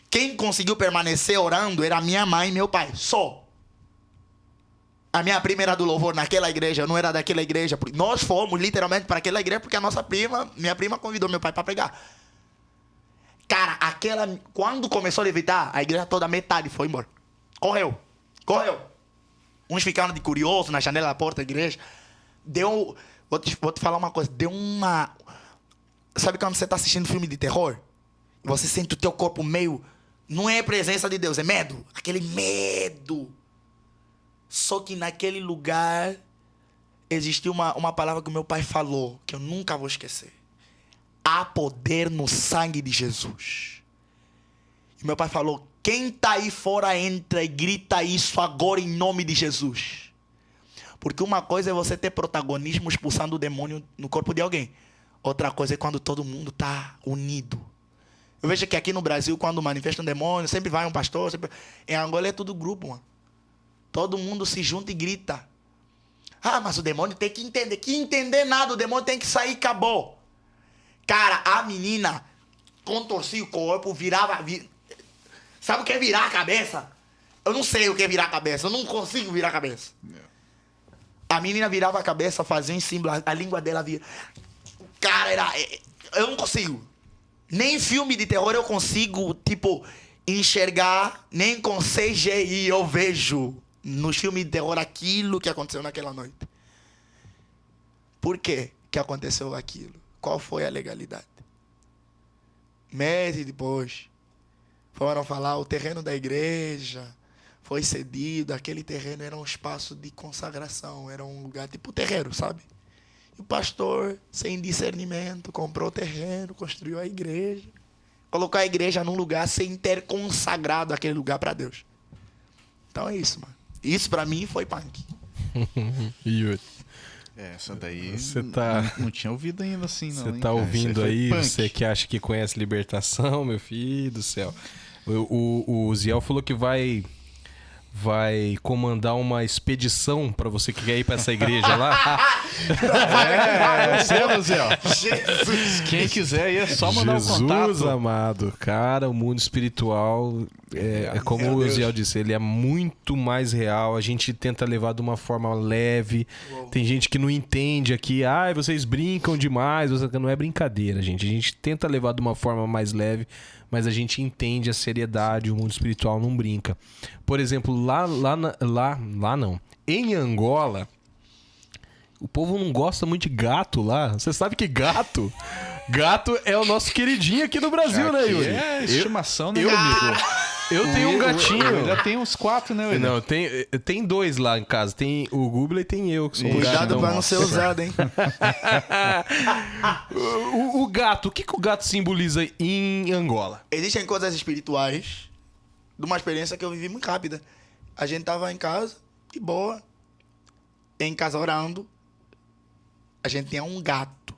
Quem conseguiu permanecer orando era minha mãe e meu pai. Só. A minha prima era do louvor naquela igreja, eu não era daquela igreja. Nós fomos literalmente para aquela igreja porque minha prima convidou meu pai para pregar. Cara, quando começou a levitar, a igreja toda, metade foi embora. Correu. Uns ficaram de curioso na janela da porta da igreja. Vou te falar uma coisa, deu uma... Sabe quando você está assistindo filme de terror? E você sente o teu corpo meio... Não é presença de Deus, é medo. Aquele medo. Só que naquele lugar existiu uma palavra que o meu pai falou, que eu nunca vou esquecer. Há poder no sangue de Jesus. E meu pai falou: quem está aí fora entra e grita isso agora em nome de Jesus. Porque uma coisa é você ter protagonismo expulsando o demônio no corpo de alguém. Outra coisa é quando todo mundo está unido. Eu vejo que aqui no Brasil, quando manifesta um demônio, sempre vai um pastor. Em Angola é tudo grupo, mano. Todo mundo se junta e grita. Ah, mas o demônio tem que entender. Que entender nada, o demônio tem que sair e acabou. Cara, a menina contorcia o corpo, Sabe o que é virar a cabeça? Eu não sei o que é virar a cabeça. Eu não consigo virar a cabeça. A menina virava a cabeça, fazia um símbolo, a língua dela vira. Cara, eu não consigo. Nem filme de terror eu consigo, tipo, enxergar, nem com CGI eu vejo nos filmes de terror aquilo que aconteceu naquela noite. Por que aconteceu aquilo? Qual foi a legalidade? Meses depois, foram falar, o terreno da igreja foi cedido, aquele terreno era um espaço de consagração, era um lugar tipo terreiro, sabe? E o pastor, sem discernimento, comprou o terreno, construiu a igreja, colocou a igreja num lugar sem ter consagrado aquele lugar para Deus. Então é isso, mano. Isso pra mim foi punk. Yuri. Essa daí você tá... não tinha ouvido ainda assim, não. Você tá ouvindo aí, punk. você que acha que conhece libertação, meu filho do céu. O Ziel falou que vai comandar uma expedição pra você que quer ir pra essa igreja lá. Zé. Jesus. Quem quiser aí é só mandar um contato. Jesus amado, cara, o mundo espiritual é como o Ziel disse, ele é muito mais real. A gente tenta levar de uma forma leve. Tem gente que não entende aqui, vocês brincam demais. Não é brincadeira, gente. A gente tenta levar de uma forma mais leve, mas a gente entende a seriedade, o mundo espiritual não brinca. Por exemplo, lá não. Em Angola, o povo não gosta muito de gato lá. Você sabe que gato é o nosso queridinho aqui no Brasil, né, Yuri? É estimação, né, amigo? Eu tenho um gatinho. Já tem uns 4, né, Yuri? Não, tem 2 lá em casa. Tem o Gubla e tem eu, que sou Cuidado pra não ser usado, hein? o gato, o que o gato simboliza em Angola? Existem coisas espirituais de uma experiência que eu vivi muito rápida. A gente tava em casa, de boa, em casa orando. A gente tinha um gato.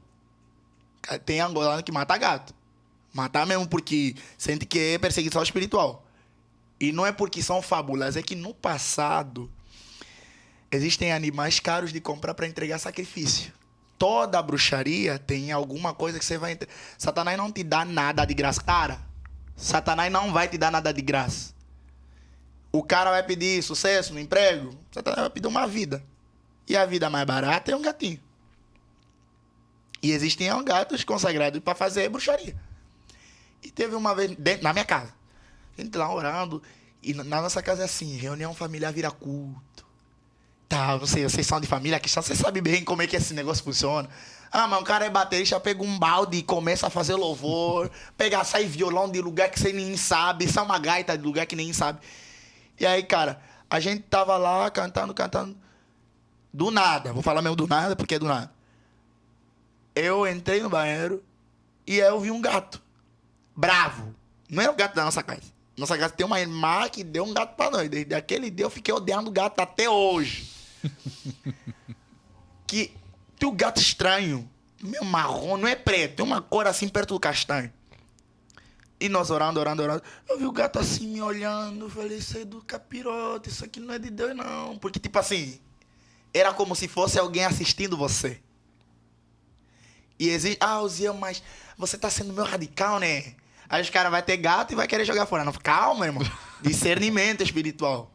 Tem angolano que mata gato. Matar mesmo porque sente que é perseguição espiritual. E não é porque são fábulas, é que no passado Existem animais caros de comprar para entregar sacrifício. Toda bruxaria tem alguma coisa que você vai... Satanás não te dá nada de graça. Cara, Satanás não vai te dar nada de graça. O cara vai pedir sucesso no emprego, Satanás vai pedir uma vida. E a vida mais barata é um gatinho. E existem gatos consagrados para fazer bruxaria. E teve uma vez, na minha casa, a gente lá orando, e na nossa casa é assim, reunião familiar vira culto. Tá, não sei, vocês são de família cristã, vocês sabem bem como é que esse negócio funciona. Ah, mas o cara é baterista, pega um balde e começa a fazer louvor, sai violão de lugar que você nem sabe, sai uma gaita de lugar que nem sabe. E aí, cara, a gente tava lá cantando, do nada, vou falar mesmo do nada, porque é do nada. Eu entrei no banheiro e aí eu vi um gato, bravo. Não era o gato da nossa casa. Nossa casa tem uma irmã que deu um gato pra nós. Desde aquele dia eu fiquei odiando o gato até hoje. Que tem um gato estranho, meio marrom, não é preto, tem uma cor assim perto do castanho. E nós orando. Eu vi o gato assim me olhando, falei, isso é do capiroto, isso aqui não é de Deus não. Porque tipo assim, era como se fosse alguém assistindo você. E existe, Osiel, mas você tá sendo meio radical, né? Aí os caras vão ter gato e vai querer jogar fora. Não, calma, irmão. Discernimento espiritual.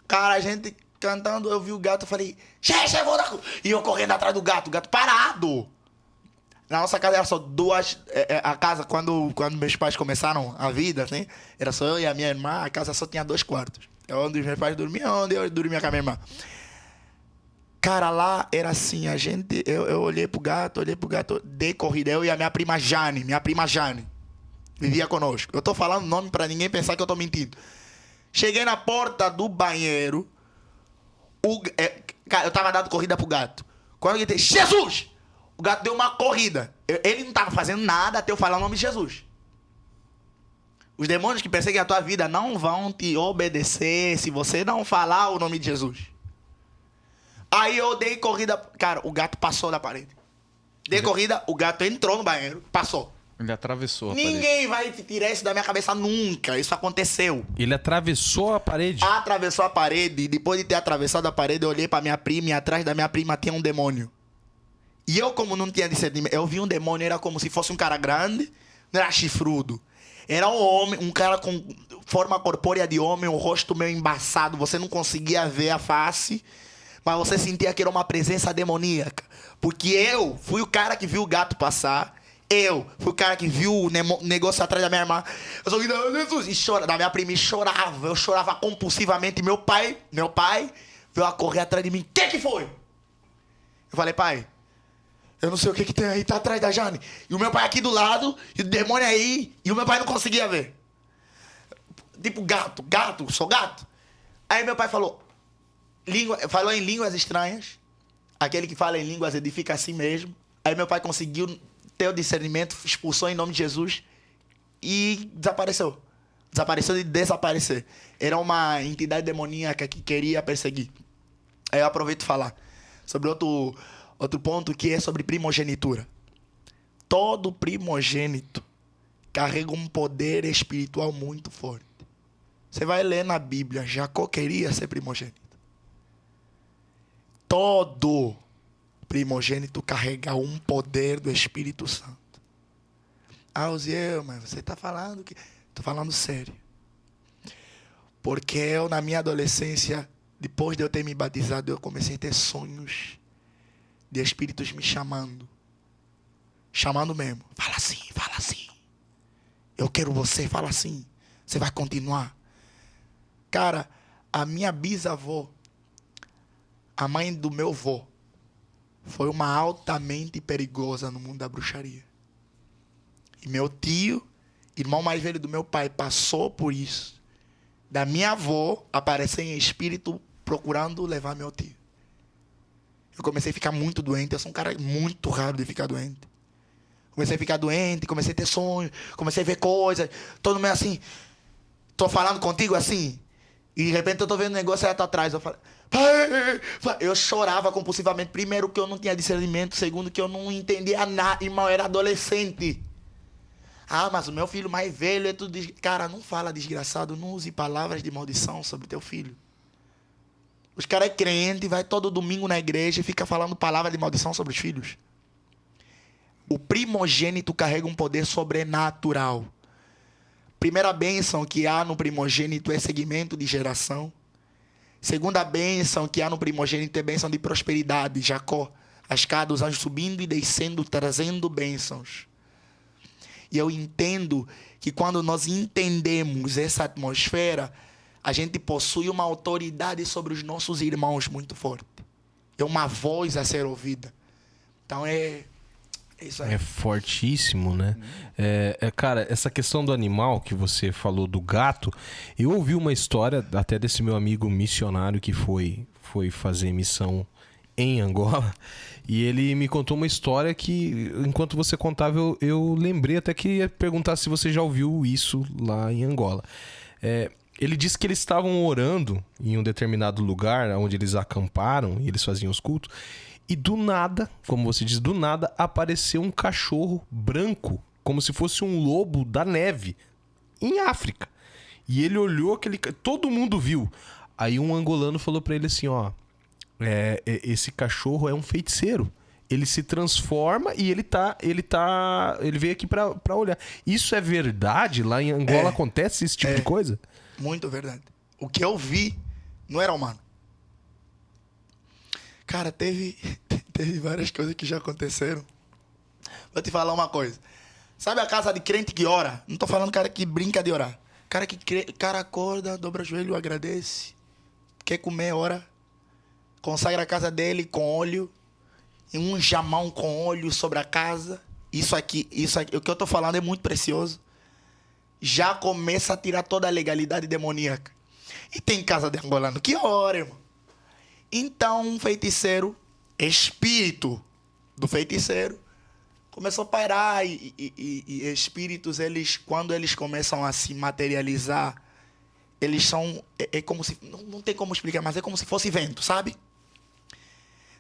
Cara, a gente cantando, eu vi o gato, eu falei, gente, eu vou dar... E eu correndo atrás do gato, o gato parado. Na nossa casa era só duas... A casa, quando meus pais começaram a vida, assim, era só eu e a minha irmã, a casa só tinha 2 quartos. É onde os meus pais dormiam, onde eu dormia com a minha irmã. Cara, lá era assim, a gente... Eu olhei pro gato, dei corrida, eu e a minha prima Jane. Vivia conosco. Eu tô falando o nome pra ninguém pensar que eu tô mentindo. Cheguei na porta do banheiro, cara, eu tava dando corrida pro gato. Quando eu gritei, Jesus! O gato deu uma corrida. Ele não tava fazendo nada até eu falar o nome de Jesus. Os demônios que perseguem a tua vida não vão te obedecer se você não falar o nome de Jesus. Aí eu dei corrida. Cara, o gato passou da parede. Dei corrida, o gato entrou no banheiro, passou. Ele atravessou a parede. Ninguém vai tirar isso da minha cabeça nunca. Isso aconteceu. Ele atravessou a parede? Atravessou a parede. E depois de ter atravessado a parede, eu olhei pra minha prima e atrás da minha prima tinha um demônio. E eu, como não tinha discernimento, eu vi um demônio, era como se fosse um cara grande, não era chifrudo. Era um homem, um cara com forma corpórea de homem, o rosto meio embaçado, você não conseguia ver a face, mas você sentia que era uma presença demoníaca. Porque eu fui o cara que viu o gato passar, eu fui o cara que viu o negócio atrás da minha irmã. Eu só gritava, Jesus, e chora, da minha prima, e chorava, eu chorava compulsivamente. Meu pai veio a correr atrás de mim. O que foi? Eu falei, pai, eu não sei o que tem aí, tá atrás da Jane. E o meu pai aqui do lado, e o demônio aí, e o meu pai não conseguia ver. Tipo, gato, sou gato. Aí meu pai falou em línguas estranhas. Aquele que fala em línguas edifica assim mesmo. Aí meu pai conseguiu ter o discernimento, expulsou em nome de Jesus e desapareceu. Desapareceu de desaparecer. Era uma entidade demoníaca que queria perseguir. Aí eu aproveito para falar sobre outro ponto, que é sobre primogenitura. Todo primogênito carrega um poder espiritual muito forte. Você vai ler na Bíblia, Jacó queria ser primogênito. Todo primogênito carrega um poder do Espírito Santo. Osiel, mas você está falando que... Estou falando sério. Porque eu, na minha adolescência, depois de eu ter me batizado, eu comecei a ter sonhos de espíritos me chamando. Chamando mesmo. Fala assim. Eu quero você, fala assim. Você vai continuar. Cara, a minha bisavó, a mãe do meu avô, foi uma altamente perigosa no mundo da bruxaria. E meu tio, irmão mais velho do meu pai, passou por isso. Da minha avó aparecer em espírito procurando levar meu tio. Eu comecei a ficar muito doente. Eu sou um cara muito raro de ficar doente. Comecei a ficar doente, comecei a ter sonhos, comecei a ver coisas. Todo mundo assim, tô falando contigo assim. E de repente eu tô vendo um negócio aí atrás. Eu falei, eu chorava compulsivamente. Primeiro que eu não tinha discernimento. Segundo que eu não entendia nada. Irmão, eu era adolescente. Ah, mas o meu filho mais velho é tudo... Cara, não fala desgraçado. Não use palavras de maldição sobre teu filho. Os caras é crente, vai todo domingo na igreja e fica falando palavra de maldição sobre os filhos. O primogênito carrega um poder sobrenatural. Primeira bênção que há no primogênito é segmento de geração. Segunda bênção que há no primogênito é bênção de prosperidade. Jacó, a escada, os anjos subindo e descendo, trazendo bênçãos. E eu entendo que quando nós entendemos essa atmosfera, a gente possui uma autoridade sobre os nossos irmãos muito forte. É uma voz a ser ouvida. Então é isso aí. É fortíssimo, né? Cara, essa questão do animal que você falou do gato, eu ouvi uma história até desse meu amigo missionário que foi fazer missão em Angola, e ele me contou uma história que, enquanto você contava, eu lembrei até que ia perguntar se você já ouviu isso lá em Angola. Ele disse que eles estavam orando em um determinado lugar onde eles acamparam e eles faziam os cultos, e do nada, como você diz, do nada apareceu um cachorro branco, como se fosse um lobo da neve, em África. E ele olhou, todo mundo viu. Aí um angolano falou pra ele assim, ó, esse cachorro é um feiticeiro. Ele se transforma e ele veio aqui pra olhar. Isso é verdade? Lá em Angola acontece esse tipo de coisa? Muito verdade. O que eu vi não era humano. Cara, teve várias coisas que já aconteceram. Vou te falar uma coisa. Sabe a casa de crente que ora? Não tô falando cara que brinca de orar. Cara acorda, dobra o joelho, agradece. Quer comer, ora. Consagra a casa dele com óleo. E um jamão com óleo sobre a casa. Isso aqui, o que eu tô falando é muito precioso. Já começa a tirar toda a legalidade demoníaca. E tem casa de angolano que ora, irmão. Então, um feiticeiro, espírito do feiticeiro, começou a pairar. E espíritos, quando eles começam a se materializar, eles são... É como se... Não tem como explicar, mas é como se fosse vento, sabe?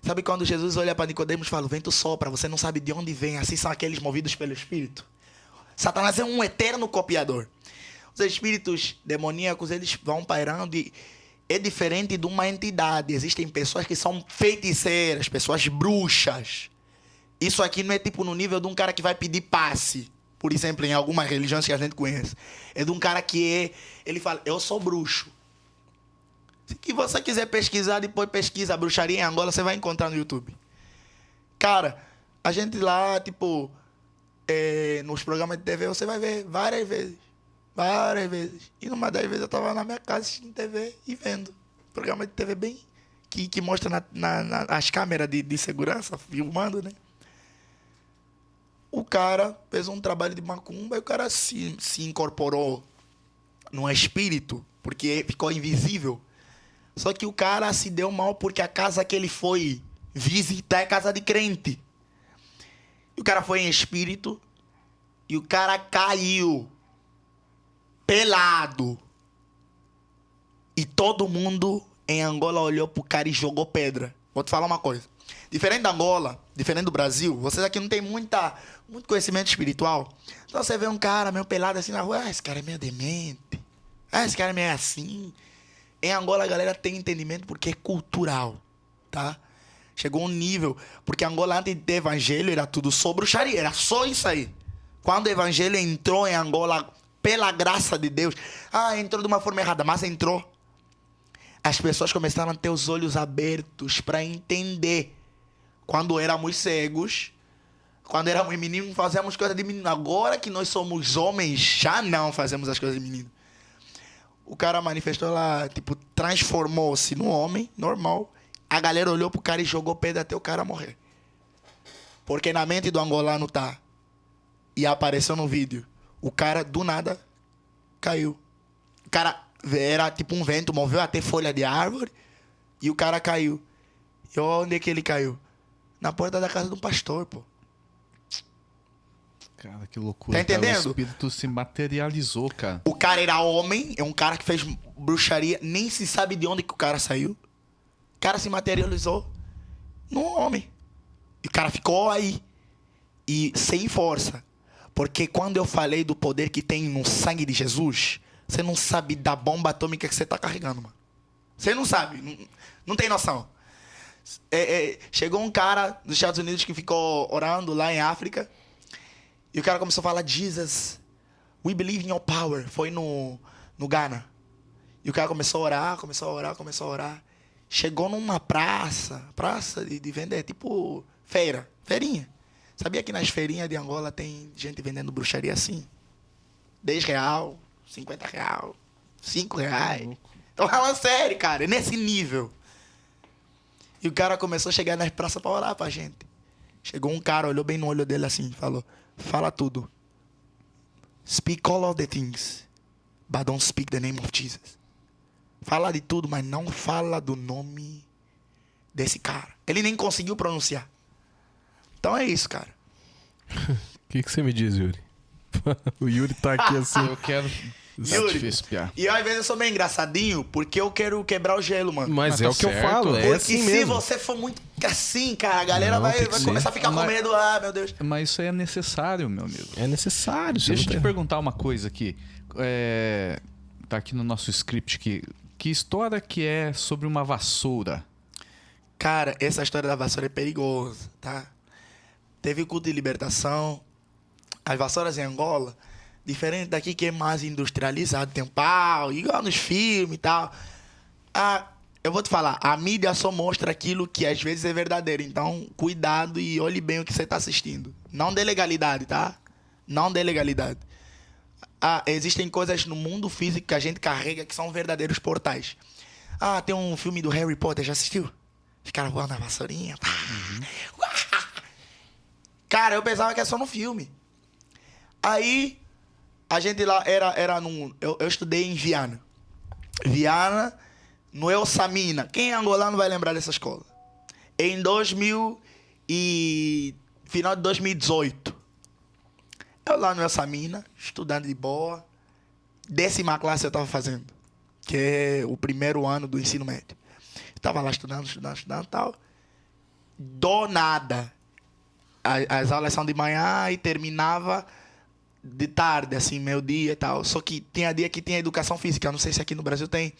Sabe quando Jesus olha para Nicodemos e fala, o vento sopra, você não sabe de onde vem. Assim são aqueles movidos pelo Espírito. Satanás é um eterno copiador. Os espíritos demoníacos, eles vão pairando e... É diferente de uma entidade. Existem pessoas que são feiticeiras, pessoas bruxas. Isso aqui não é tipo no nível de um cara que vai pedir passe. Por exemplo, em algumas religiões que a gente conhece. É de um cara que ele fala, eu sou bruxo. Se você quiser pesquisar, depois pesquisa bruxaria em Angola, você vai encontrar no YouTube. Cara, a gente lá, tipo, nos programas de TV, você vai ver várias vezes. Várias vezes. E numa das vezes eu tava na minha casa assistindo TV e vendo. Programa de TV bem... Que mostra as câmeras de segurança, filmando, né? O cara fez um trabalho de macumba e o cara se incorporou num espírito, porque ficou invisível. Só que o cara se deu mal porque a casa que ele foi visitar é casa de crente. E o cara foi em espírito e o cara caiu. Pelado. E todo mundo em Angola olhou pro cara e jogou pedra. Vou te falar uma coisa. Diferente da Angola, diferente do Brasil, vocês aqui não tem muito conhecimento espiritual. Então você vê um cara meio pelado assim na rua, esse cara é meio demente. Esse cara é meio assim. Em Angola a galera tem entendimento porque é cultural, tá? Chegou um nível, porque Angola antes de ter evangelho era tudo só bruxaria, era só isso aí. Quando o evangelho entrou em Angola, pela graça de Deus, entrou de uma forma errada, mas entrou. As pessoas começaram a ter os olhos abertos para entender. Quando éramos cegos, quando éramos meninos, fazíamos coisas de menino. Agora que nós somos homens, já não fazemos as coisas de menino. O cara manifestou lá, tipo, transformou-se num homem normal. A galera olhou pro cara e jogou pedra até o cara morrer. Porque na mente do angolano tá. E apareceu no vídeo. O cara, do nada, caiu. O cara era tipo um vento, moveu até folha de árvore. E o cara caiu. E onde é que ele caiu? Na porta da casa de um pastor, pô. Cara, que loucura. Tá entendendo? Cara, o espírito se materializou, cara. O cara era homem, é um cara que fez bruxaria. Nem se sabe de onde que o cara saiu. O cara se materializou num homem. E o cara ficou aí. E sem força. Porque quando eu falei do poder que tem no sangue de Jesus, você não sabe da bomba atômica que você está carregando, mano. Você não sabe, não tem noção. Chegou um cara dos Estados Unidos que ficou orando lá em África. E o cara começou a falar, Jesus, we believe in your power. Foi no Ghana. E o cara começou a orar. Chegou numa praça de vender, tipo feirinha. Sabia que nas feirinhas de Angola tem gente vendendo bruxaria assim? R$10, R$50, R$5. Então é uma série, cara, é nesse nível. E o cara começou a chegar nas praças pra orar pra gente. Chegou um cara, olhou bem no olho dele assim, falou, fala tudo. Speak all of the things, but don't speak the name of Jesus. Fala de tudo, mas não fala do nome desse cara. Ele nem conseguiu pronunciar. Então é isso, cara. O que você me diz, Yuri? O Yuri tá aqui assim. Eu quero... Yuri, e às vezes eu sou meio engraçadinho porque eu quero quebrar o gelo, mano. Mas é tá o que eu certo. falo, Porque é assim se mesmo. você for muito assim, cara, a galera Não, vai tem que ser. começar a ficar com medo. Ah, meu Deus. Mas isso aí é necessário, meu amigo. É necessário. Deixa eu te perguntar uma coisa aqui. Tá aqui no nosso script que história que é sobre uma vassoura? Cara, essa história da vassoura é perigosa, tá? Teve o culto de libertação. As vassouras em Angola, diferente daqui que é mais industrializado, tem um pau, igual nos filmes e tal. Eu vou te falar, a mídia só mostra aquilo que às vezes é verdadeiro. Então, cuidado e olhe bem o que você está assistindo. Não dê legalidade, tá? Não dê legalidade. Existem coisas no mundo físico que a gente carrega que são verdadeiros portais. Tem um filme do Harry Potter, já assistiu? Os caras voando na vassourinha. Cara, eu pensava que era só no filme. Aí, a gente lá era num... Eu estudei em Viana. Viana, no Elsamina. Quem é angolano vai lembrar dessa escola. Em final de 2018. Eu lá no Elsamina, estudando de boa. 10ª classe eu tava fazendo. Que é o primeiro ano do ensino médio. Eu tava lá estudando e tal. Do nada. As aulas são de manhã e terminava de tarde, assim, meio-dia e tal. Só que tinha dia que tinha educação física. Eu não sei se aqui no Brasil tem.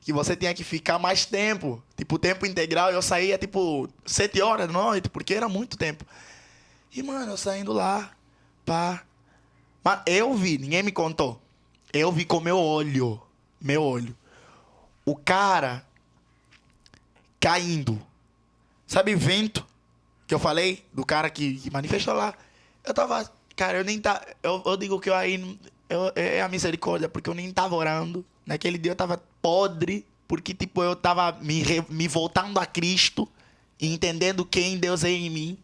Que você tinha que ficar mais tempo. Tipo, tempo integral. Eu saía, tipo, 7 horas da noite, porque era muito tempo. E, mano, eu saindo lá, pá. Mas eu vi, ninguém me contou. Eu vi com meu olho. Meu olho. O cara caindo. Sabe vento? Que eu falei? Do cara que manifestou lá. Eu tava... Cara, eu nem tava... Eu digo que eu aí... É a misericórdia, porque eu nem tava orando. Naquele dia eu tava podre, porque, tipo, eu tava me voltando a Cristo e entendendo quem Deus é em mim.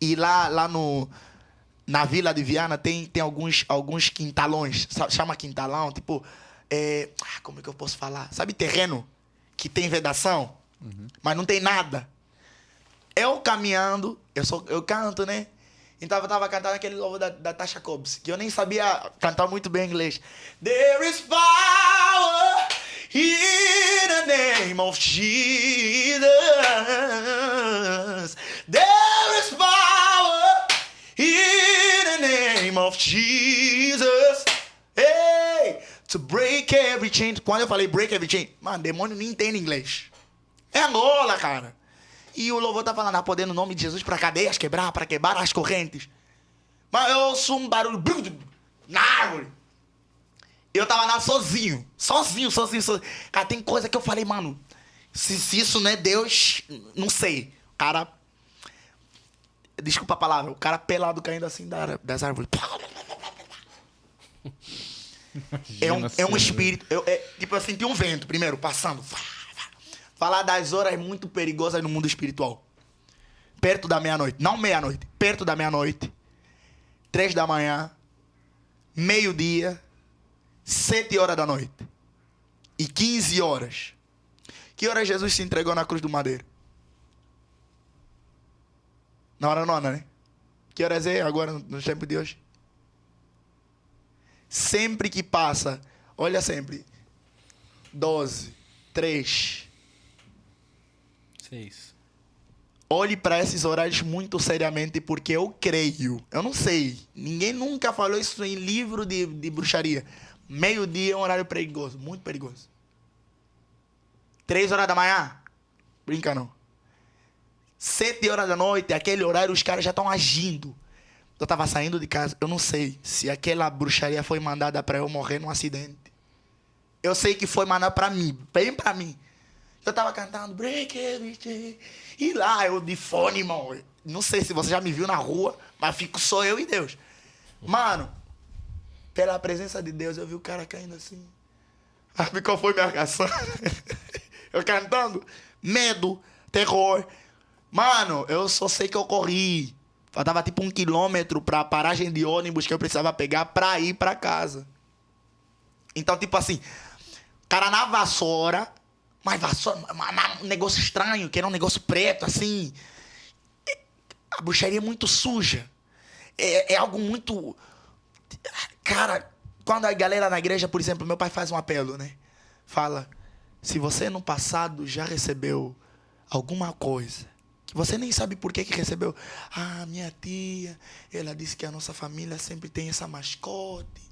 E lá na Vila de Viana tem alguns quintalões. Chama quintalão, tipo... como é que eu posso falar? Sabe terreno que tem vedação, mas não tem nada? Eu caminhando, eu canto, né? Então eu tava cantando aquele louvor da Tasha Cobbs, que eu nem sabia cantar muito bem inglês. There is power in the name of Jesus. There is power in the name of Jesus. Hey, to break every chain. Quando eu falei break every chain, mano, demônio nem entende inglês. É Angola, cara. E o louvor tá falando, poder no nome de Jesus para cadeias quebrar, para quebrar as correntes. Mas eu ouço um barulho na árvore. Eu tava lá sozinho. Cara, tem coisa que eu falei, mano, se isso não é Deus, não sei. Cara, desculpa a palavra, o cara pelado caindo assim das árvores. É um espírito. Tipo, eu senti um vento primeiro, passando. Falar das horas muito perigosas no mundo espiritual. Perto da meia-noite. Não meia-noite. Perto da meia-noite. 3 da manhã. Meio-dia. 7 horas da noite. E 15 horas. Que hora Jesus se entregou na cruz do madeiro? Na hora nona, né? Que horas é agora no tempo de hoje? Sempre que passa, olha sempre. 12, 3... 6. Olhe para esses horários muito seriamente, porque eu creio. Eu não sei. Ninguém nunca falou isso em livro de bruxaria. Meio-dia é um horário perigoso. Muito perigoso. 3 horas da manhã. Brinca não. 7 horas da noite, aquele horário, os caras já estão agindo. Eu tava saindo de casa, eu não sei se aquela bruxaria foi mandada para eu morrer num acidente. Eu sei que foi mandada para mim, bem para mim. Eu tava cantando, break everything. E lá, eu de fone, irmão. Não sei se você já me viu na rua, mas fico só eu e Deus. Mano, pela presença de Deus, eu vi o cara caindo assim. Sabe qual foi minha reação? Eu cantando, medo, terror. Mano, eu só sei que eu corri. Faltava tipo 1 quilômetro pra paragem de ônibus que eu precisava pegar pra ir pra casa. Então, tipo assim, cara na vassoura, mas vassoura, um negócio estranho, que era um negócio preto, assim. A bruxaria é muito suja. É algo muito... Cara, quando a galera na igreja, por exemplo, meu pai faz um apelo, né? Fala, se você no passado já recebeu alguma coisa, que você nem sabe por que recebeu. Ah, minha tia, ela disse que a nossa família sempre tem essa mascote.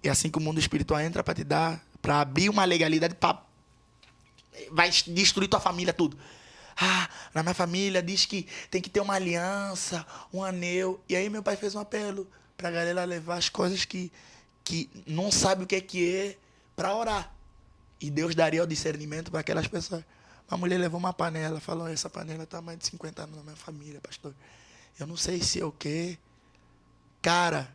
E assim que o mundo espiritual entra para te dar, para abrir uma legalidade, vai destruir tua família, tudo. Ah, na minha família diz que tem que ter uma aliança, um anel. E aí meu pai fez um apelo pra galera levar as coisas que não sabe o que é para orar. E Deus daria o discernimento para aquelas pessoas. Uma mulher levou uma panela, falou, essa panela tá há mais de 50 anos na minha família, pastor. Eu não sei se é o quê. Cara,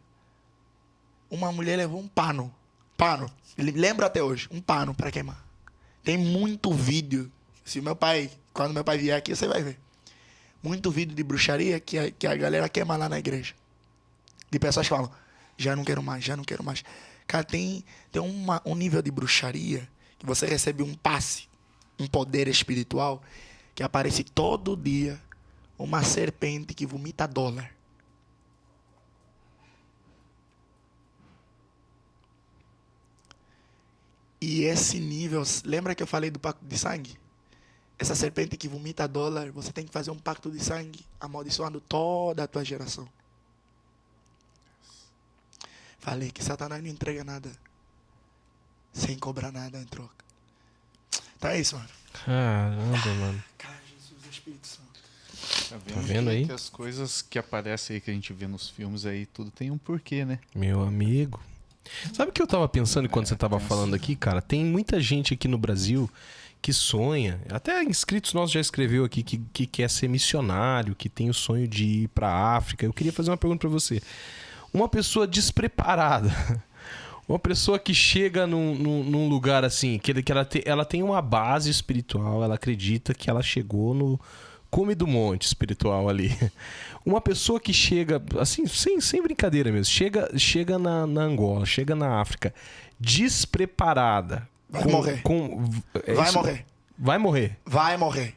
uma mulher levou um pano. Pano. Ele lembra até hoje. Um pano para queimar. Tem muito vídeo. Quando meu pai vier aqui, você vai ver. Muito vídeo de bruxaria que a galera queima lá na igreja. De pessoas que falam, já não quero mais, já não quero mais. Cara, tem um nível de bruxaria que você recebe um passe, um poder espiritual, que aparece todo dia uma serpente que vomita dólar. E esse nível, lembra que eu falei do pacto de sangue? Essa serpente que vomita dólar, você tem que fazer um pacto de sangue, amaldiçoando toda a tua geração. Falei que Satanás não entrega nada sem cobrar nada em troca. Então é isso, mano. Caramba, mano. Cara, Jesus, Espírito Santo. Tá vendo aí? Que as coisas que aparecem aí, que a gente vê nos filmes aí, tudo tem um porquê, né? Meu amigo. Sabe o que eu tava pensando enquanto você tava falando aqui, cara? Tem muita gente aqui no Brasil que sonha, até inscritos nossos já escreveu aqui que quer ser missionário, que tem o sonho de ir pra África. Eu queria fazer uma pergunta pra você. Uma pessoa despreparada, uma pessoa que chega num lugar assim, que ela tem uma base espiritual, ela acredita que ela chegou no cume do monte espiritual ali. Uma pessoa que chega, assim, sem brincadeira mesmo, chega na Angola, chega na África, despreparada. Vai morrer. Vai morrer. Vai morrer.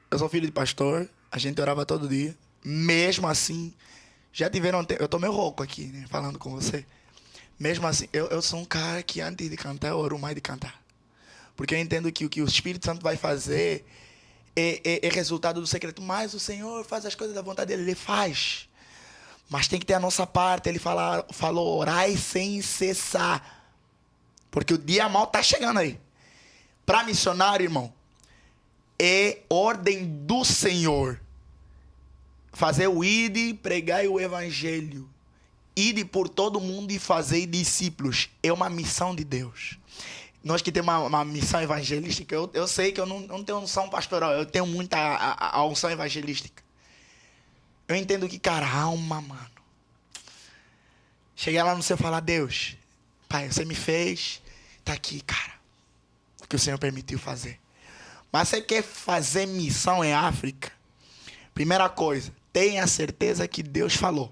Eu sou filho de pastor, a gente orava todo dia. Mesmo assim, já tiveram... Eu tô meio rouco aqui, né, falando com você. Mesmo assim, eu sou um cara que antes de cantar, eu oro mais de cantar. Porque eu entendo que o que o Espírito Santo vai fazer é resultado do secreto. Mas o Senhor faz as coisas da vontade dele, ele faz. Mas tem que ter a nossa parte. Ele falou, orai sem cessar. Porque o dia mal tá chegando aí. Para missionário, irmão, é ordem do Senhor. Fazer o ide, pregar o evangelho. Ide por todo mundo e fazer discípulos. É uma missão de Deus. Nós que temos uma missão evangelística, eu sei que eu não tenho unção pastoral, eu tenho muita a unção evangelística. Eu entendo que, cara, alma, mano. Chegar lá no céu e falar, Deus, Pai, você me fez, tá aqui, cara. O que o Senhor permitiu fazer. Mas você quer fazer missão em África? Primeira coisa, tenha certeza que Deus falou.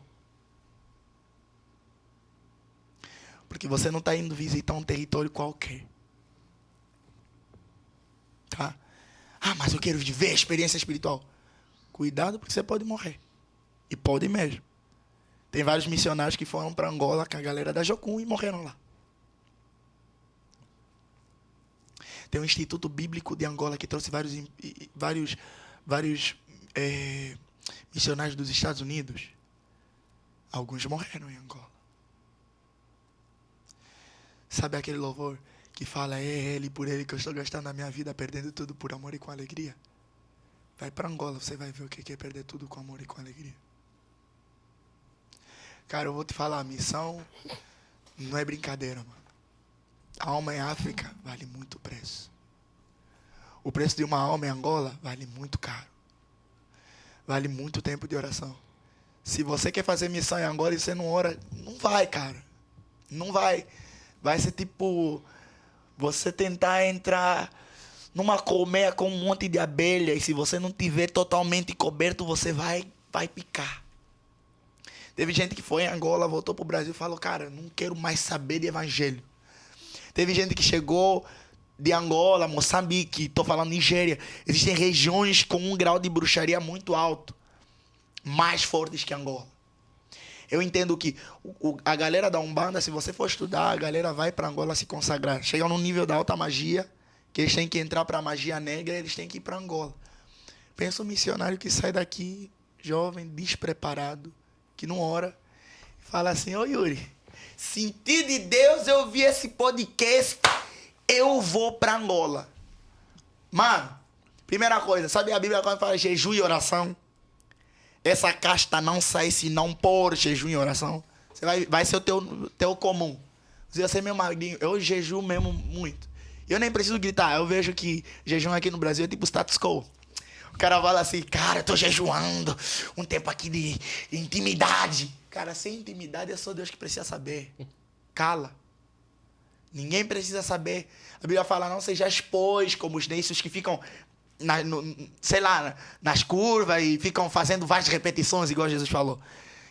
Porque você não está indo visitar um território qualquer. Tá? Ah, mas eu quero viver a experiência espiritual. Cuidado, porque você pode morrer. E pode mesmo. Tem vários missionários que foram para Angola com a galera da Jocum e morreram lá. Tem um Instituto Bíblico de Angola que trouxe vários missionários dos Estados Unidos. Alguns morreram em Angola. Sabe aquele louvor? que fala, é ele, por ele que eu estou gastando a minha vida, perdendo tudo por amor e com alegria. Vai para Angola, você vai ver o que é perder tudo com amor e com alegria. Cara, eu vou te falar, a missão não é brincadeira, mano. A alma em África vale muito preço. O preço de uma alma em Angola vale muito caro. Vale muito tempo de oração. Se você quer fazer missão em Angola e você não ora, não vai, cara. Não vai. Vai ser tipo você tentar entrar numa colmeia com um monte de abelha e se você não tiver totalmente coberto, você vai picar. Teve gente que foi em Angola, voltou pro Brasil e falou, cara, não quero mais saber de evangelho. Teve gente que chegou de Angola, Moçambique, tô falando Nigéria. Existem regiões com um grau de bruxaria muito alto, mais fortes que Angola. Eu entendo que a galera da Umbanda, se você for estudar, a galera vai para Angola se consagrar. Chega no nível da alta magia, que eles têm que entrar para a magia negra, eles têm que ir para Angola. Pensa um missionário que sai daqui, jovem, despreparado, que não ora, e fala assim, ô Yuri, senti de Deus, eu vi esse podcast, eu vou para Angola. Mano, primeira coisa, sabe a Bíblia quando fala jejum e oração? Essa casta não sai se não por jejum e oração. Você vai ser o teu comum. Você vai ser meu magrinho. Eu jejuo mesmo muito. Eu nem preciso gritar. Eu vejo que jejum aqui no Brasil é tipo status quo. O cara fala assim, cara, eu tô jejuando. Um tempo aqui de intimidade. Cara, sem intimidade é só Deus que precisa saber. Cala. Ninguém precisa saber. A Bíblia fala, não seja expôs como os necios que ficam... nas curvas e ficam fazendo várias repetições, igual Jesus falou.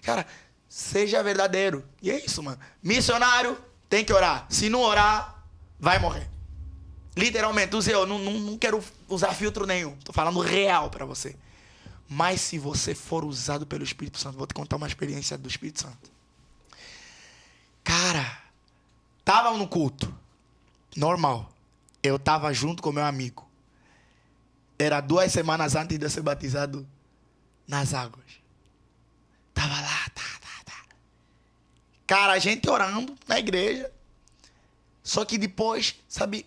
Cara, seja verdadeiro. E é isso, mano. Missionário tem que orar. Se não orar, vai morrer. Literalmente, eu não quero usar filtro nenhum. Tô falando real pra você. Mas se você for usado pelo Espírito Santo, vou te contar uma experiência do Espírito Santo. Cara, tava no culto. Normal. Eu tava junto com meu amigo. Era 2 semanas antes de eu ser batizado nas águas. Tava lá, tá. Cara, a gente orando na igreja. Só que depois, sabe,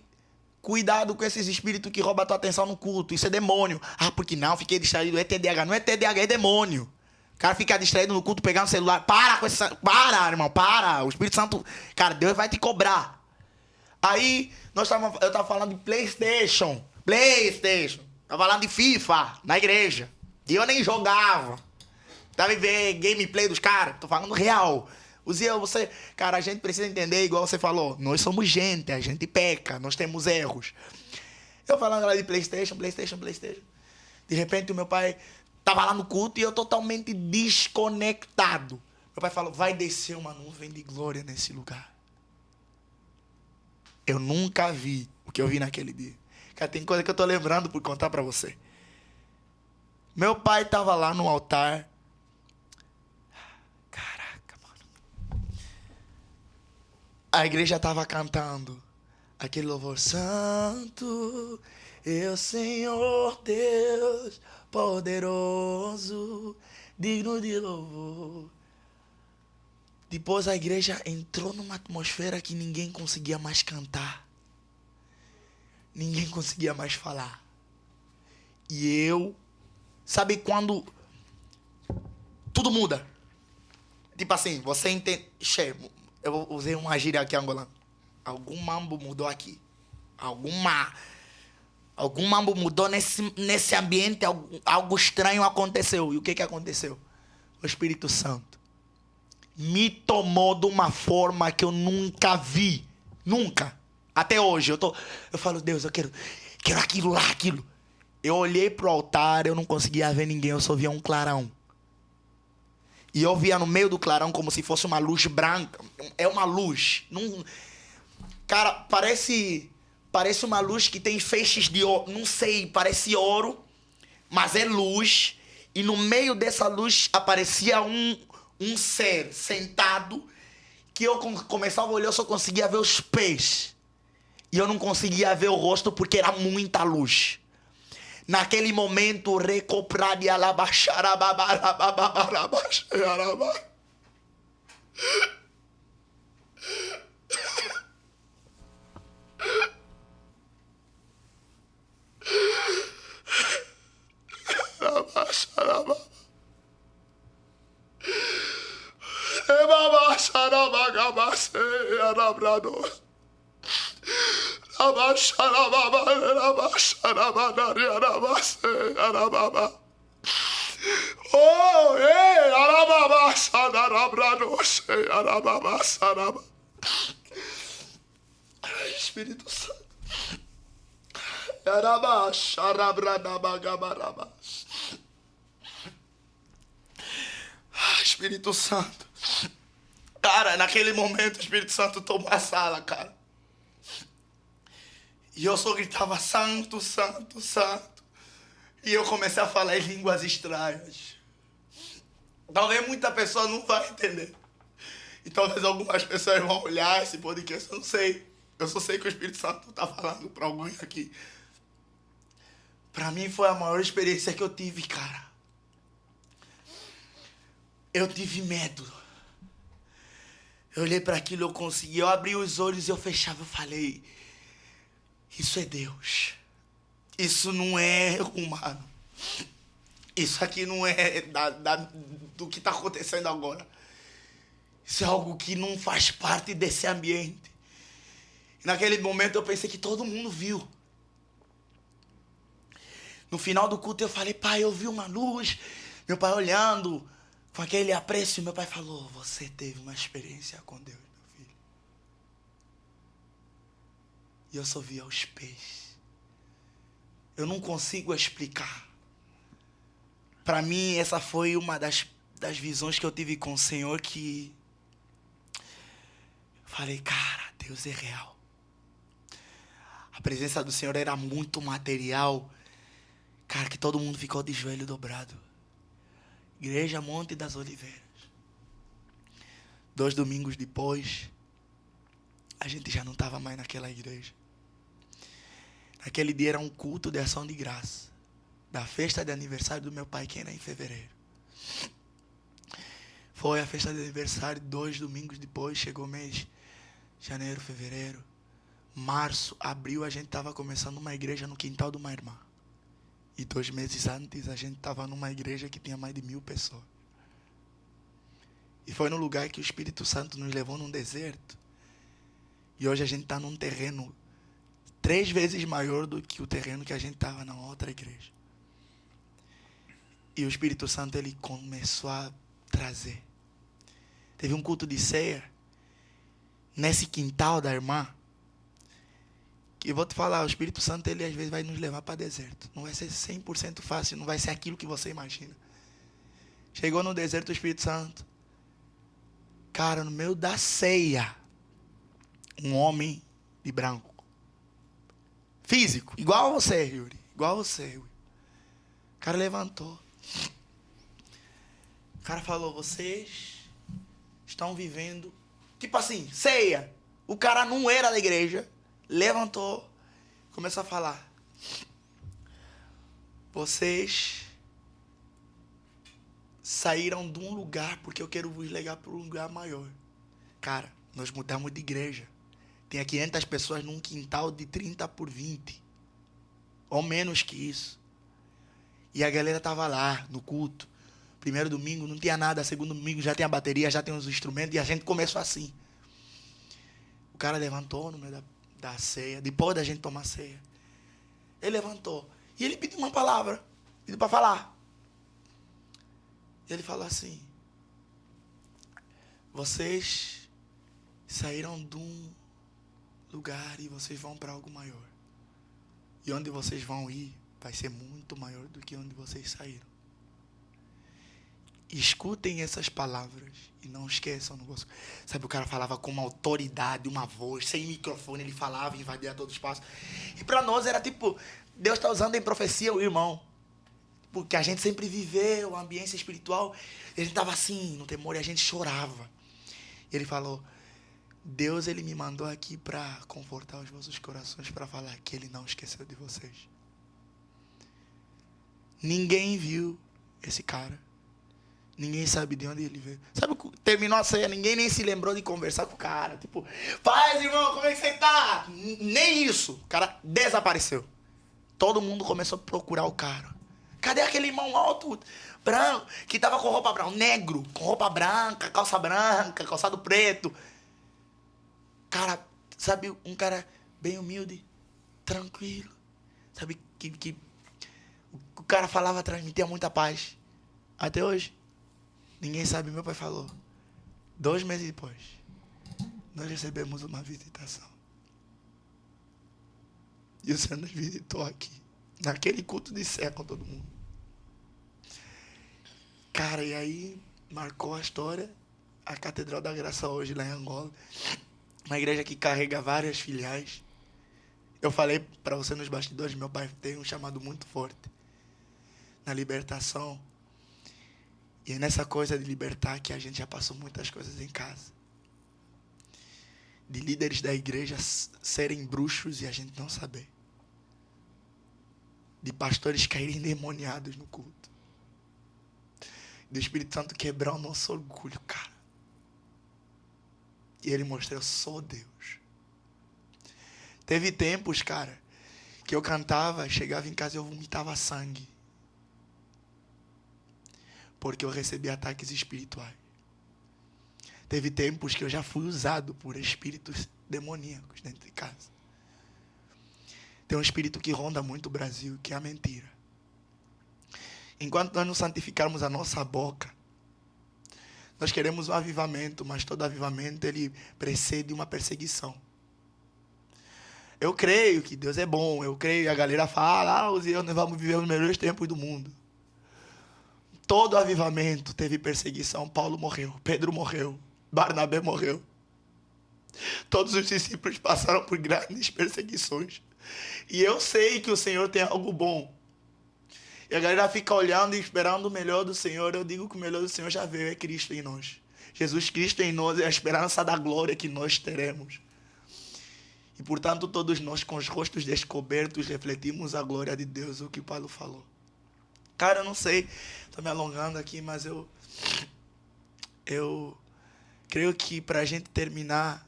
cuidado com esses espíritos que roubam a tua atenção no culto. Isso é demônio. Ah, porque não, fiquei distraído. É TDAH. Não é TDAH, é demônio. O cara fica distraído no culto, pegando o celular. Para com essa... Para, irmão, para. O Espírito Santo... Cara, Deus vai te cobrar. Aí, eu tava falando de PlayStation. Tava falando de FIFA na igreja. E eu nem jogava. Tava ver gameplay dos caras. Tô falando real. Você... Cara, a gente precisa entender, igual você falou. Nós somos gente, a gente peca. Nós temos erros. Eu falando lá de PlayStation. De repente o meu pai tava lá no culto e eu totalmente desconectado. Meu pai falou, vai descer uma nuvem de glória nesse lugar. Eu nunca vi o que eu vi naquele dia. Cara, tem coisa que eu tô lembrando por contar pra você. Meu pai tava lá no altar. Caraca, mano. A igreja tava cantando aquele louvor. Santo, eu Senhor Deus, poderoso, digno de louvor. Depois a igreja entrou numa atmosfera que ninguém conseguia mais cantar. Ninguém conseguia mais falar. E eu... Sabe quando tudo muda? Tipo assim, você entende... Eu usei uma gíria aqui angolana. Algum mambo mudou aqui. Algum mambo mudou nesse ambiente. Algo estranho aconteceu. E o que aconteceu? O Espírito Santo me tomou de uma forma que eu nunca vi. Nunca. Até hoje, eu falo, Deus, eu quero aquilo lá, aquilo. Eu olhei pro altar, eu não conseguia ver ninguém, eu só via um clarão. E eu via no meio do clarão como se fosse uma luz branca. É uma luz. Cara, parece uma luz que tem feixes de ouro. Não sei, parece ouro, mas é luz. E no meio dessa luz aparecia um ser sentado que eu começava a olhar, eu só conseguia ver os pés. E eu não conseguia ver o rosto porque era muita luz. Naquele momento, recopradia labaxarababarababarabá. Oh, Espírito Santo. Espírito Santo. Cara, naquele momento o Espírito Santo tomou a sala, cara. E eu só gritava, santo, santo, santo. E eu comecei a falar em línguas estranhas. Talvez muita pessoa não vai entender. E talvez algumas pessoas vão olhar esse podcast, eu não sei. Eu só sei que o Espírito Santo está falando para alguém aqui. Para mim foi a maior experiência que eu tive, cara. Eu tive medo. Eu olhei para aquilo, eu consegui. Eu abri os olhos e eu fechava, eu falei... Isso é Deus. Isso não é humano. Isso aqui não é do que está acontecendo agora. Isso é algo que não faz parte desse ambiente. E naquele momento eu pensei que todo mundo viu. No final do culto eu falei, pai, eu vi uma luz. Meu pai olhando com aquele apreço. Meu pai falou, você teve uma experiência com Deus, meu filho. E eu só via os pés. Eu não consigo explicar. Para mim, essa foi uma das visões que eu tive com o Senhor que... Falei, cara, Deus é real. A presença do Senhor era muito material. Cara, que todo mundo ficou de joelho dobrado. Igreja Monte das Oliveiras. 2 domingos depois, a gente já não estava mais naquela igreja. Naquele dia era um culto de ação de graça. Da festa de aniversário do meu pai, que era em fevereiro. Foi a festa de aniversário, 2 domingos depois, chegou o mês janeiro, fevereiro, março, abril, a gente estava começando uma igreja no quintal de uma irmã. E 2 meses antes, a gente estava numa igreja que tinha mais de 1000 pessoas. E foi no lugar que o Espírito Santo nos levou num deserto. E hoje a gente está num terreno 3 vezes maior do que o terreno que a gente estava na outra igreja. E o Espírito Santo, ele começou a trazer. Teve um culto de ceia, nesse quintal da irmã, que eu vou te falar, o Espírito Santo, ele às vezes vai nos levar para deserto. Não vai ser 100% fácil, não vai ser aquilo que você imagina. Chegou no deserto o Espírito Santo. Cara, no meio da ceia, um homem de branco. Físico, igual a você, Yuri. Igual a você, Yuri. O cara levantou. O cara falou, vocês estão vivendo... Tipo assim, ceia. O cara não era da igreja. Levantou. Começou a falar. Vocês saíram de um lugar porque eu quero vos levar para um lugar maior. Cara, nós mudamos de igreja. Tinha 500 pessoas num quintal de 30 por 20. Ou menos que isso. E a galera tava lá, no culto. Primeiro domingo não tinha nada. Segundo domingo já tem a bateria, já tem os instrumentos. E a gente começou assim. O cara levantou no meio da ceia. Depois da gente tomar ceia. Ele levantou. E ele pediu uma palavra. Pediu para falar. Ele falou assim. Vocês saíram de um lugar e vocês vão para algo maior. E onde vocês vão ir vai ser muito maior do que onde vocês saíram. Escutem essas palavras e não esqueçam no gosto. Sabe, o cara falava com uma autoridade, uma voz, sem microfone, ele falava, invadia todo o espaço. E para nós era tipo, Deus está usando em profecia o irmão. Porque a gente sempre viveu a ambiência espiritual. E a gente estava assim, no temor, e a gente chorava. E ele falou, Deus, ele me mandou aqui para confortar os vossos corações, para falar que ele não esqueceu de vocês. Ninguém viu esse cara. Ninguém sabe de onde ele veio. Sabe, terminou a ceia, ninguém nem se lembrou de conversar com o cara. Tipo, paz, irmão, como é que você tá? Nem isso. O cara desapareceu. Todo mundo começou a procurar o cara. Cadê aquele irmão alto, branco, que tava com roupa branca? Negro, com roupa branca, calçado preto. Cara, sabe, um cara bem humilde, tranquilo. Sabe, que o cara falava, transmitia muita paz. Até hoje, ninguém sabe, meu pai falou. 2 meses depois, nós recebemos uma visitação. E o Senhor nos visitou aqui, naquele culto de sé com todo mundo. Cara, e aí marcou a história, a Catedral da Graça hoje lá em Angola. Uma igreja que carrega várias filiais. Eu falei para você nos bastidores, meu pai tem um chamado muito forte na libertação. E é nessa coisa de libertar que a gente já passou muitas coisas em casa. De líderes da igreja serem bruxos e a gente não saber. De pastores caírem endemoniados no culto. Do Espírito Santo quebrar o nosso orgulho, cara. E ele mostrou, eu sou Deus. Teve tempos, cara, que eu cantava, chegava em casa e eu vomitava sangue. Porque eu recebi ataques espirituais. Teve tempos que eu já fui usado por espíritos demoníacos dentro de casa. Tem um espírito que ronda muito o Brasil, que é a mentira. Enquanto nós não santificarmos a nossa boca, nós queremos um avivamento, mas todo avivamento ele precede uma perseguição. Eu creio que Deus é bom, eu creio, e a galera fala, nós vamos viver os melhores tempos do mundo. Todo avivamento teve perseguição. Paulo morreu, Pedro morreu, Barnabé morreu. Todos os discípulos passaram por grandes perseguições. E eu sei que o Senhor tem algo bom. E a galera fica olhando e esperando o melhor do Senhor. Eu digo que o melhor do Senhor já veio, é Cristo em nós. Jesus Cristo em nós é a esperança da glória que nós teremos. E portanto todos nós com os rostos descobertos refletimos a glória de Deus, o que Paulo falou. Cara, eu não sei, estou me alongando aqui, mas eu creio que para a gente terminar,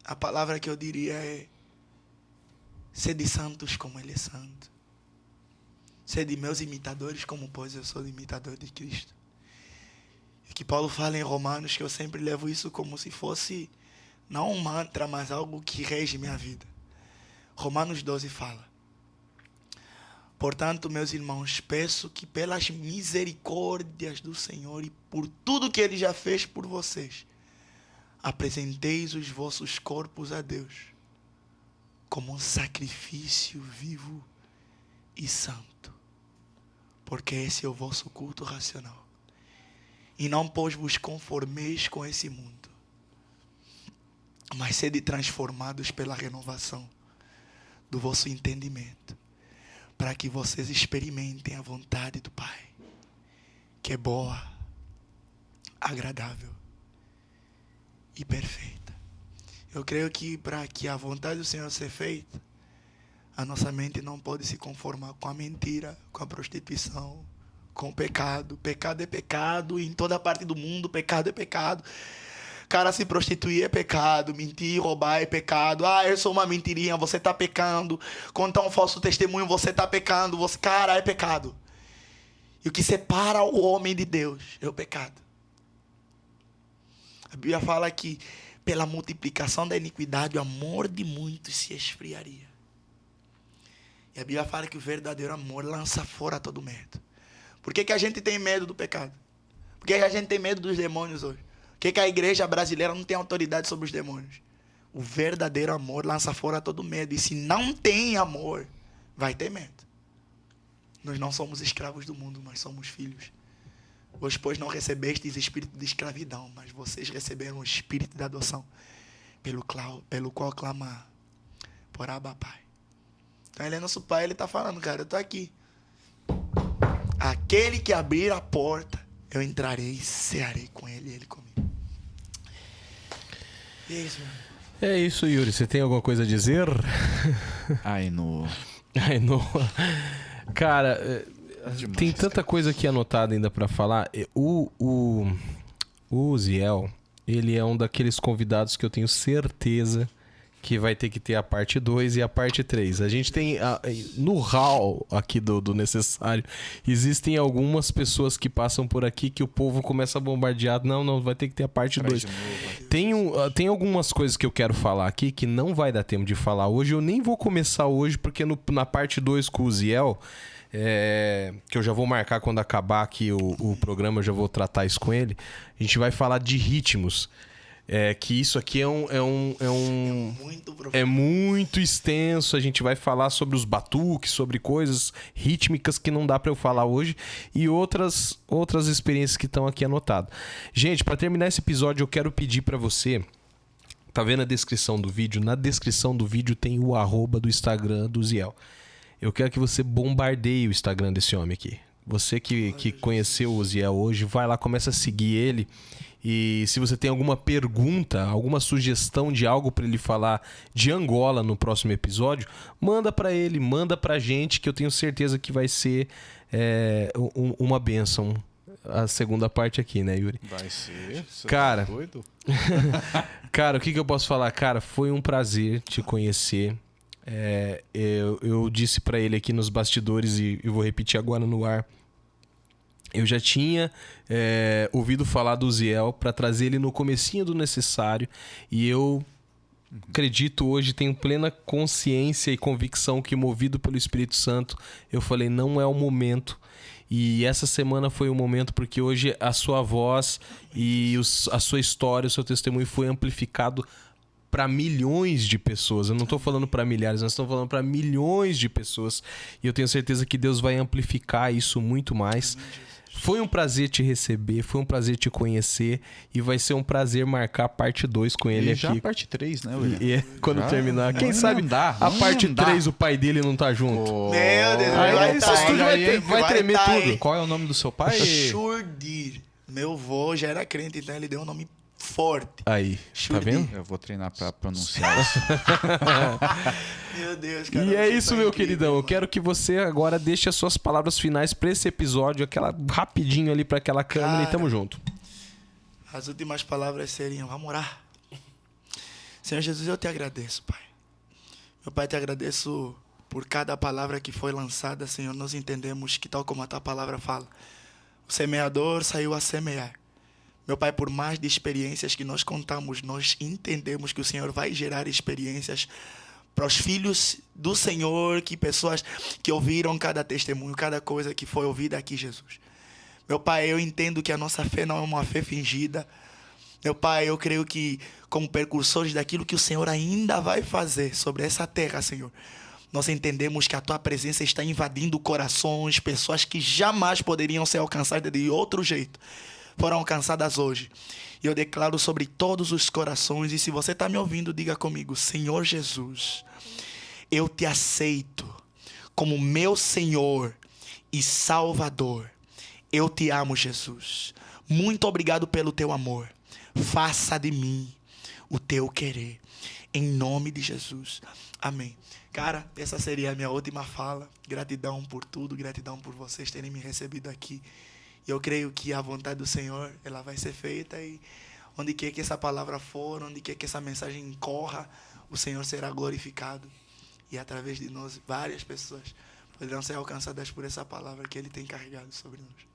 a palavra que eu diria é: sede santos como Ele é santo. Sede meus imitadores como, pois, eu sou imitador de Cristo. E que Paulo fala em Romanos, que eu sempre levo isso como se fosse, não um mantra, mas algo que rege minha vida. Romanos 12 fala: portanto, meus irmãos, peço que pelas misericórdias do Senhor e por tudo que Ele já fez por vocês, apresenteis os vossos corpos a Deus como um sacrifício vivo e santo, porque esse é o vosso culto racional. E não pois vos conformeis com esse mundo, mas sede transformados pela renovação do vosso entendimento, para que vocês experimentem a vontade do Pai, que é boa, agradável e perfeita. Eu creio que para que a vontade do Senhor seja feita, a nossa mente não pode se conformar com a mentira, com a prostituição, com o pecado. Pecado é pecado, e em toda parte do mundo pecado é pecado. Cara, se prostituir é pecado, mentir, roubar é pecado. Eu sou uma mentirinha, você está pecando. Contar um falso testemunho, você está pecando. Cara, é pecado. E o que separa o homem de Deus é o pecado. A Bíblia fala que pela multiplicação da iniquidade, o amor de muitos se esfriaria. E a Bíblia fala que o verdadeiro amor lança fora todo medo. Por que a gente tem medo do pecado? Por que a gente tem medo dos demônios hoje? Por que a igreja brasileira não tem autoridade sobre os demônios? O verdadeiro amor lança fora todo medo. E se não tem amor, vai ter medo. Nós não somos escravos do mundo, nós somos filhos. Vós, pois, não recebestes espírito de escravidão, mas vocês receberam o espírito da adoção, pelo qual clamar por Abba, Pai. Então ele é nosso Pai, ele está falando, cara, eu estou aqui. Aquele que abrir a porta, eu entrarei e cearei com ele e ele comigo. E é isso, mano. É isso, Yuri. Você tem alguma coisa a dizer? Ai, no... Cara, tem tanta coisa aqui anotada ainda pra falar. O Ziel, ele é um daqueles convidados que eu tenho certeza que vai ter que ter a parte 2 e a parte 3. A gente tem, no hall aqui do Necessário, existem algumas pessoas que passam por aqui que o povo começa a bombardear. Não, vai ter que ter a parte 2. Tem algumas coisas que eu quero falar aqui que não vai dar tempo de falar hoje. Eu nem vou começar hoje, porque na parte 2 com o Uziel, que eu já vou marcar quando acabar aqui o programa, eu já vou tratar isso com ele. A gente vai falar de ritmos. Que isso aqui é muito extenso. A gente vai falar sobre os batuques, sobre coisas rítmicas que não dá pra eu falar hoje e outras experiências que estão aqui anotadas. Gente, pra terminar esse episódio, eu quero pedir pra você. Tá vendo a descrição do vídeo? Na descrição do vídeo tem o @ do Instagram do Uziel. Eu quero que você bombardeie o Instagram desse homem aqui. Você que conheceu o Uziel hoje, vai lá, começa a seguir ele. E se você tem alguma pergunta, alguma sugestão de algo para ele falar de Angola no próximo episódio, manda para ele, manda pra gente, que eu tenho certeza que vai ser uma bênção a segunda parte aqui, né, Yuri? Vai ser. Você cara, tá doido? Cara, o que eu posso falar? Cara, foi um prazer te conhecer. Eu disse para ele aqui nos bastidores e eu vou repetir agora no ar. Eu já tinha ouvido falar do Uziel para trazer ele no comecinho do Necessário e eu acredito hoje, tenho plena consciência e convicção que, movido pelo Espírito Santo, eu falei, não é o momento. E essa semana foi o momento, porque hoje a sua voz e a sua história, o seu testemunho foi amplificado para milhões de pessoas. Eu não estou falando para milhares, nós estamos falando para milhões de pessoas. E eu tenho certeza que Deus vai amplificar isso muito mais. Foi um prazer te receber, foi um prazer te conhecer e vai ser um prazer marcar a parte 2 com ele aqui. Já a parte 3, né, William? E quando terminar. Quem sabe a parte 3 o pai dele não tá junto. Meu Deus, vai tremer tudo. Qual é o nome do seu pai? Shurdir. Meu avô já era crente, então ele deu um nome forte. Aí, Shurdir. tá vendo? Eu vou treinar pra pronunciar isso. Meu Deus, cara. E é isso, meu queridão. Eu quero que você agora deixe as suas palavras finais pra esse episódio, aquela rapidinho ali pra aquela câmera, e tamo junto. As últimas palavras seriam, vamos orar. Senhor Jesus, eu te agradeço, Pai. Meu Pai, te agradeço por cada palavra que foi lançada, Senhor. Nós entendemos que, tal como a tua palavra fala, o semeador saiu a semear. Meu Pai, por mais de experiências que nós contamos, nós entendemos que o Senhor vai gerar experiências para os filhos do Senhor, que pessoas que ouviram cada testemunho, cada coisa que foi ouvida aqui, Jesus. Meu Pai, eu entendo que a nossa fé não é uma fé fingida. Meu Pai, eu creio que, como precursores daquilo que o Senhor ainda vai fazer sobre essa terra, Senhor, nós entendemos que a Tua presença está invadindo corações, pessoas que jamais poderiam ser alcançadas de outro jeito, foram alcançadas hoje. E eu declaro sobre todos os corações, e se você está me ouvindo, diga comigo, Senhor Jesus, eu te aceito como meu Senhor e Salvador. Eu te amo, Jesus. Muito obrigado pelo teu amor. Faça de mim o teu querer. Em nome de Jesus. Amém. Cara, essa seria a minha última fala. Gratidão por tudo, gratidão por vocês terem me recebido aqui. Eu creio que a vontade do Senhor, ela vai ser feita, e onde quer que essa palavra for, onde quer que essa mensagem corra, o Senhor será glorificado. E através de nós, várias pessoas poderão ser alcançadas por essa palavra que Ele tem carregado sobre nós.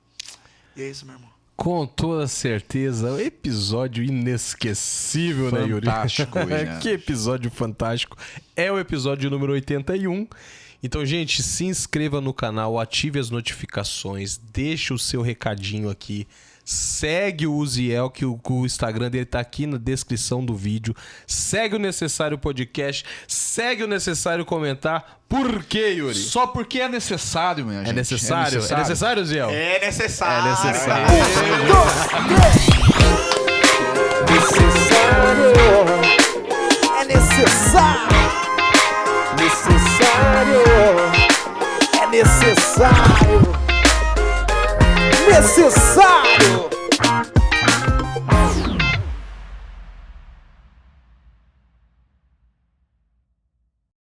E é isso, meu irmão. Com toda certeza, episódio inesquecível, né, Yuri? Fantástico, William. Que episódio fantástico. É o episódio número 81. Então, gente, se inscreva no canal, ative as notificações, deixa o seu recadinho aqui. Segue o Uziel, que o Instagram dele tá aqui na descrição do vídeo. Segue o Necessário Podcast, segue o Necessário Comentar. Por quê, Yuri? Só porque é necessário, minha gente. É necessário? É necessário, Uziel? É necessário. É necessário. É necessário. Necessário. É necessário. Necessário.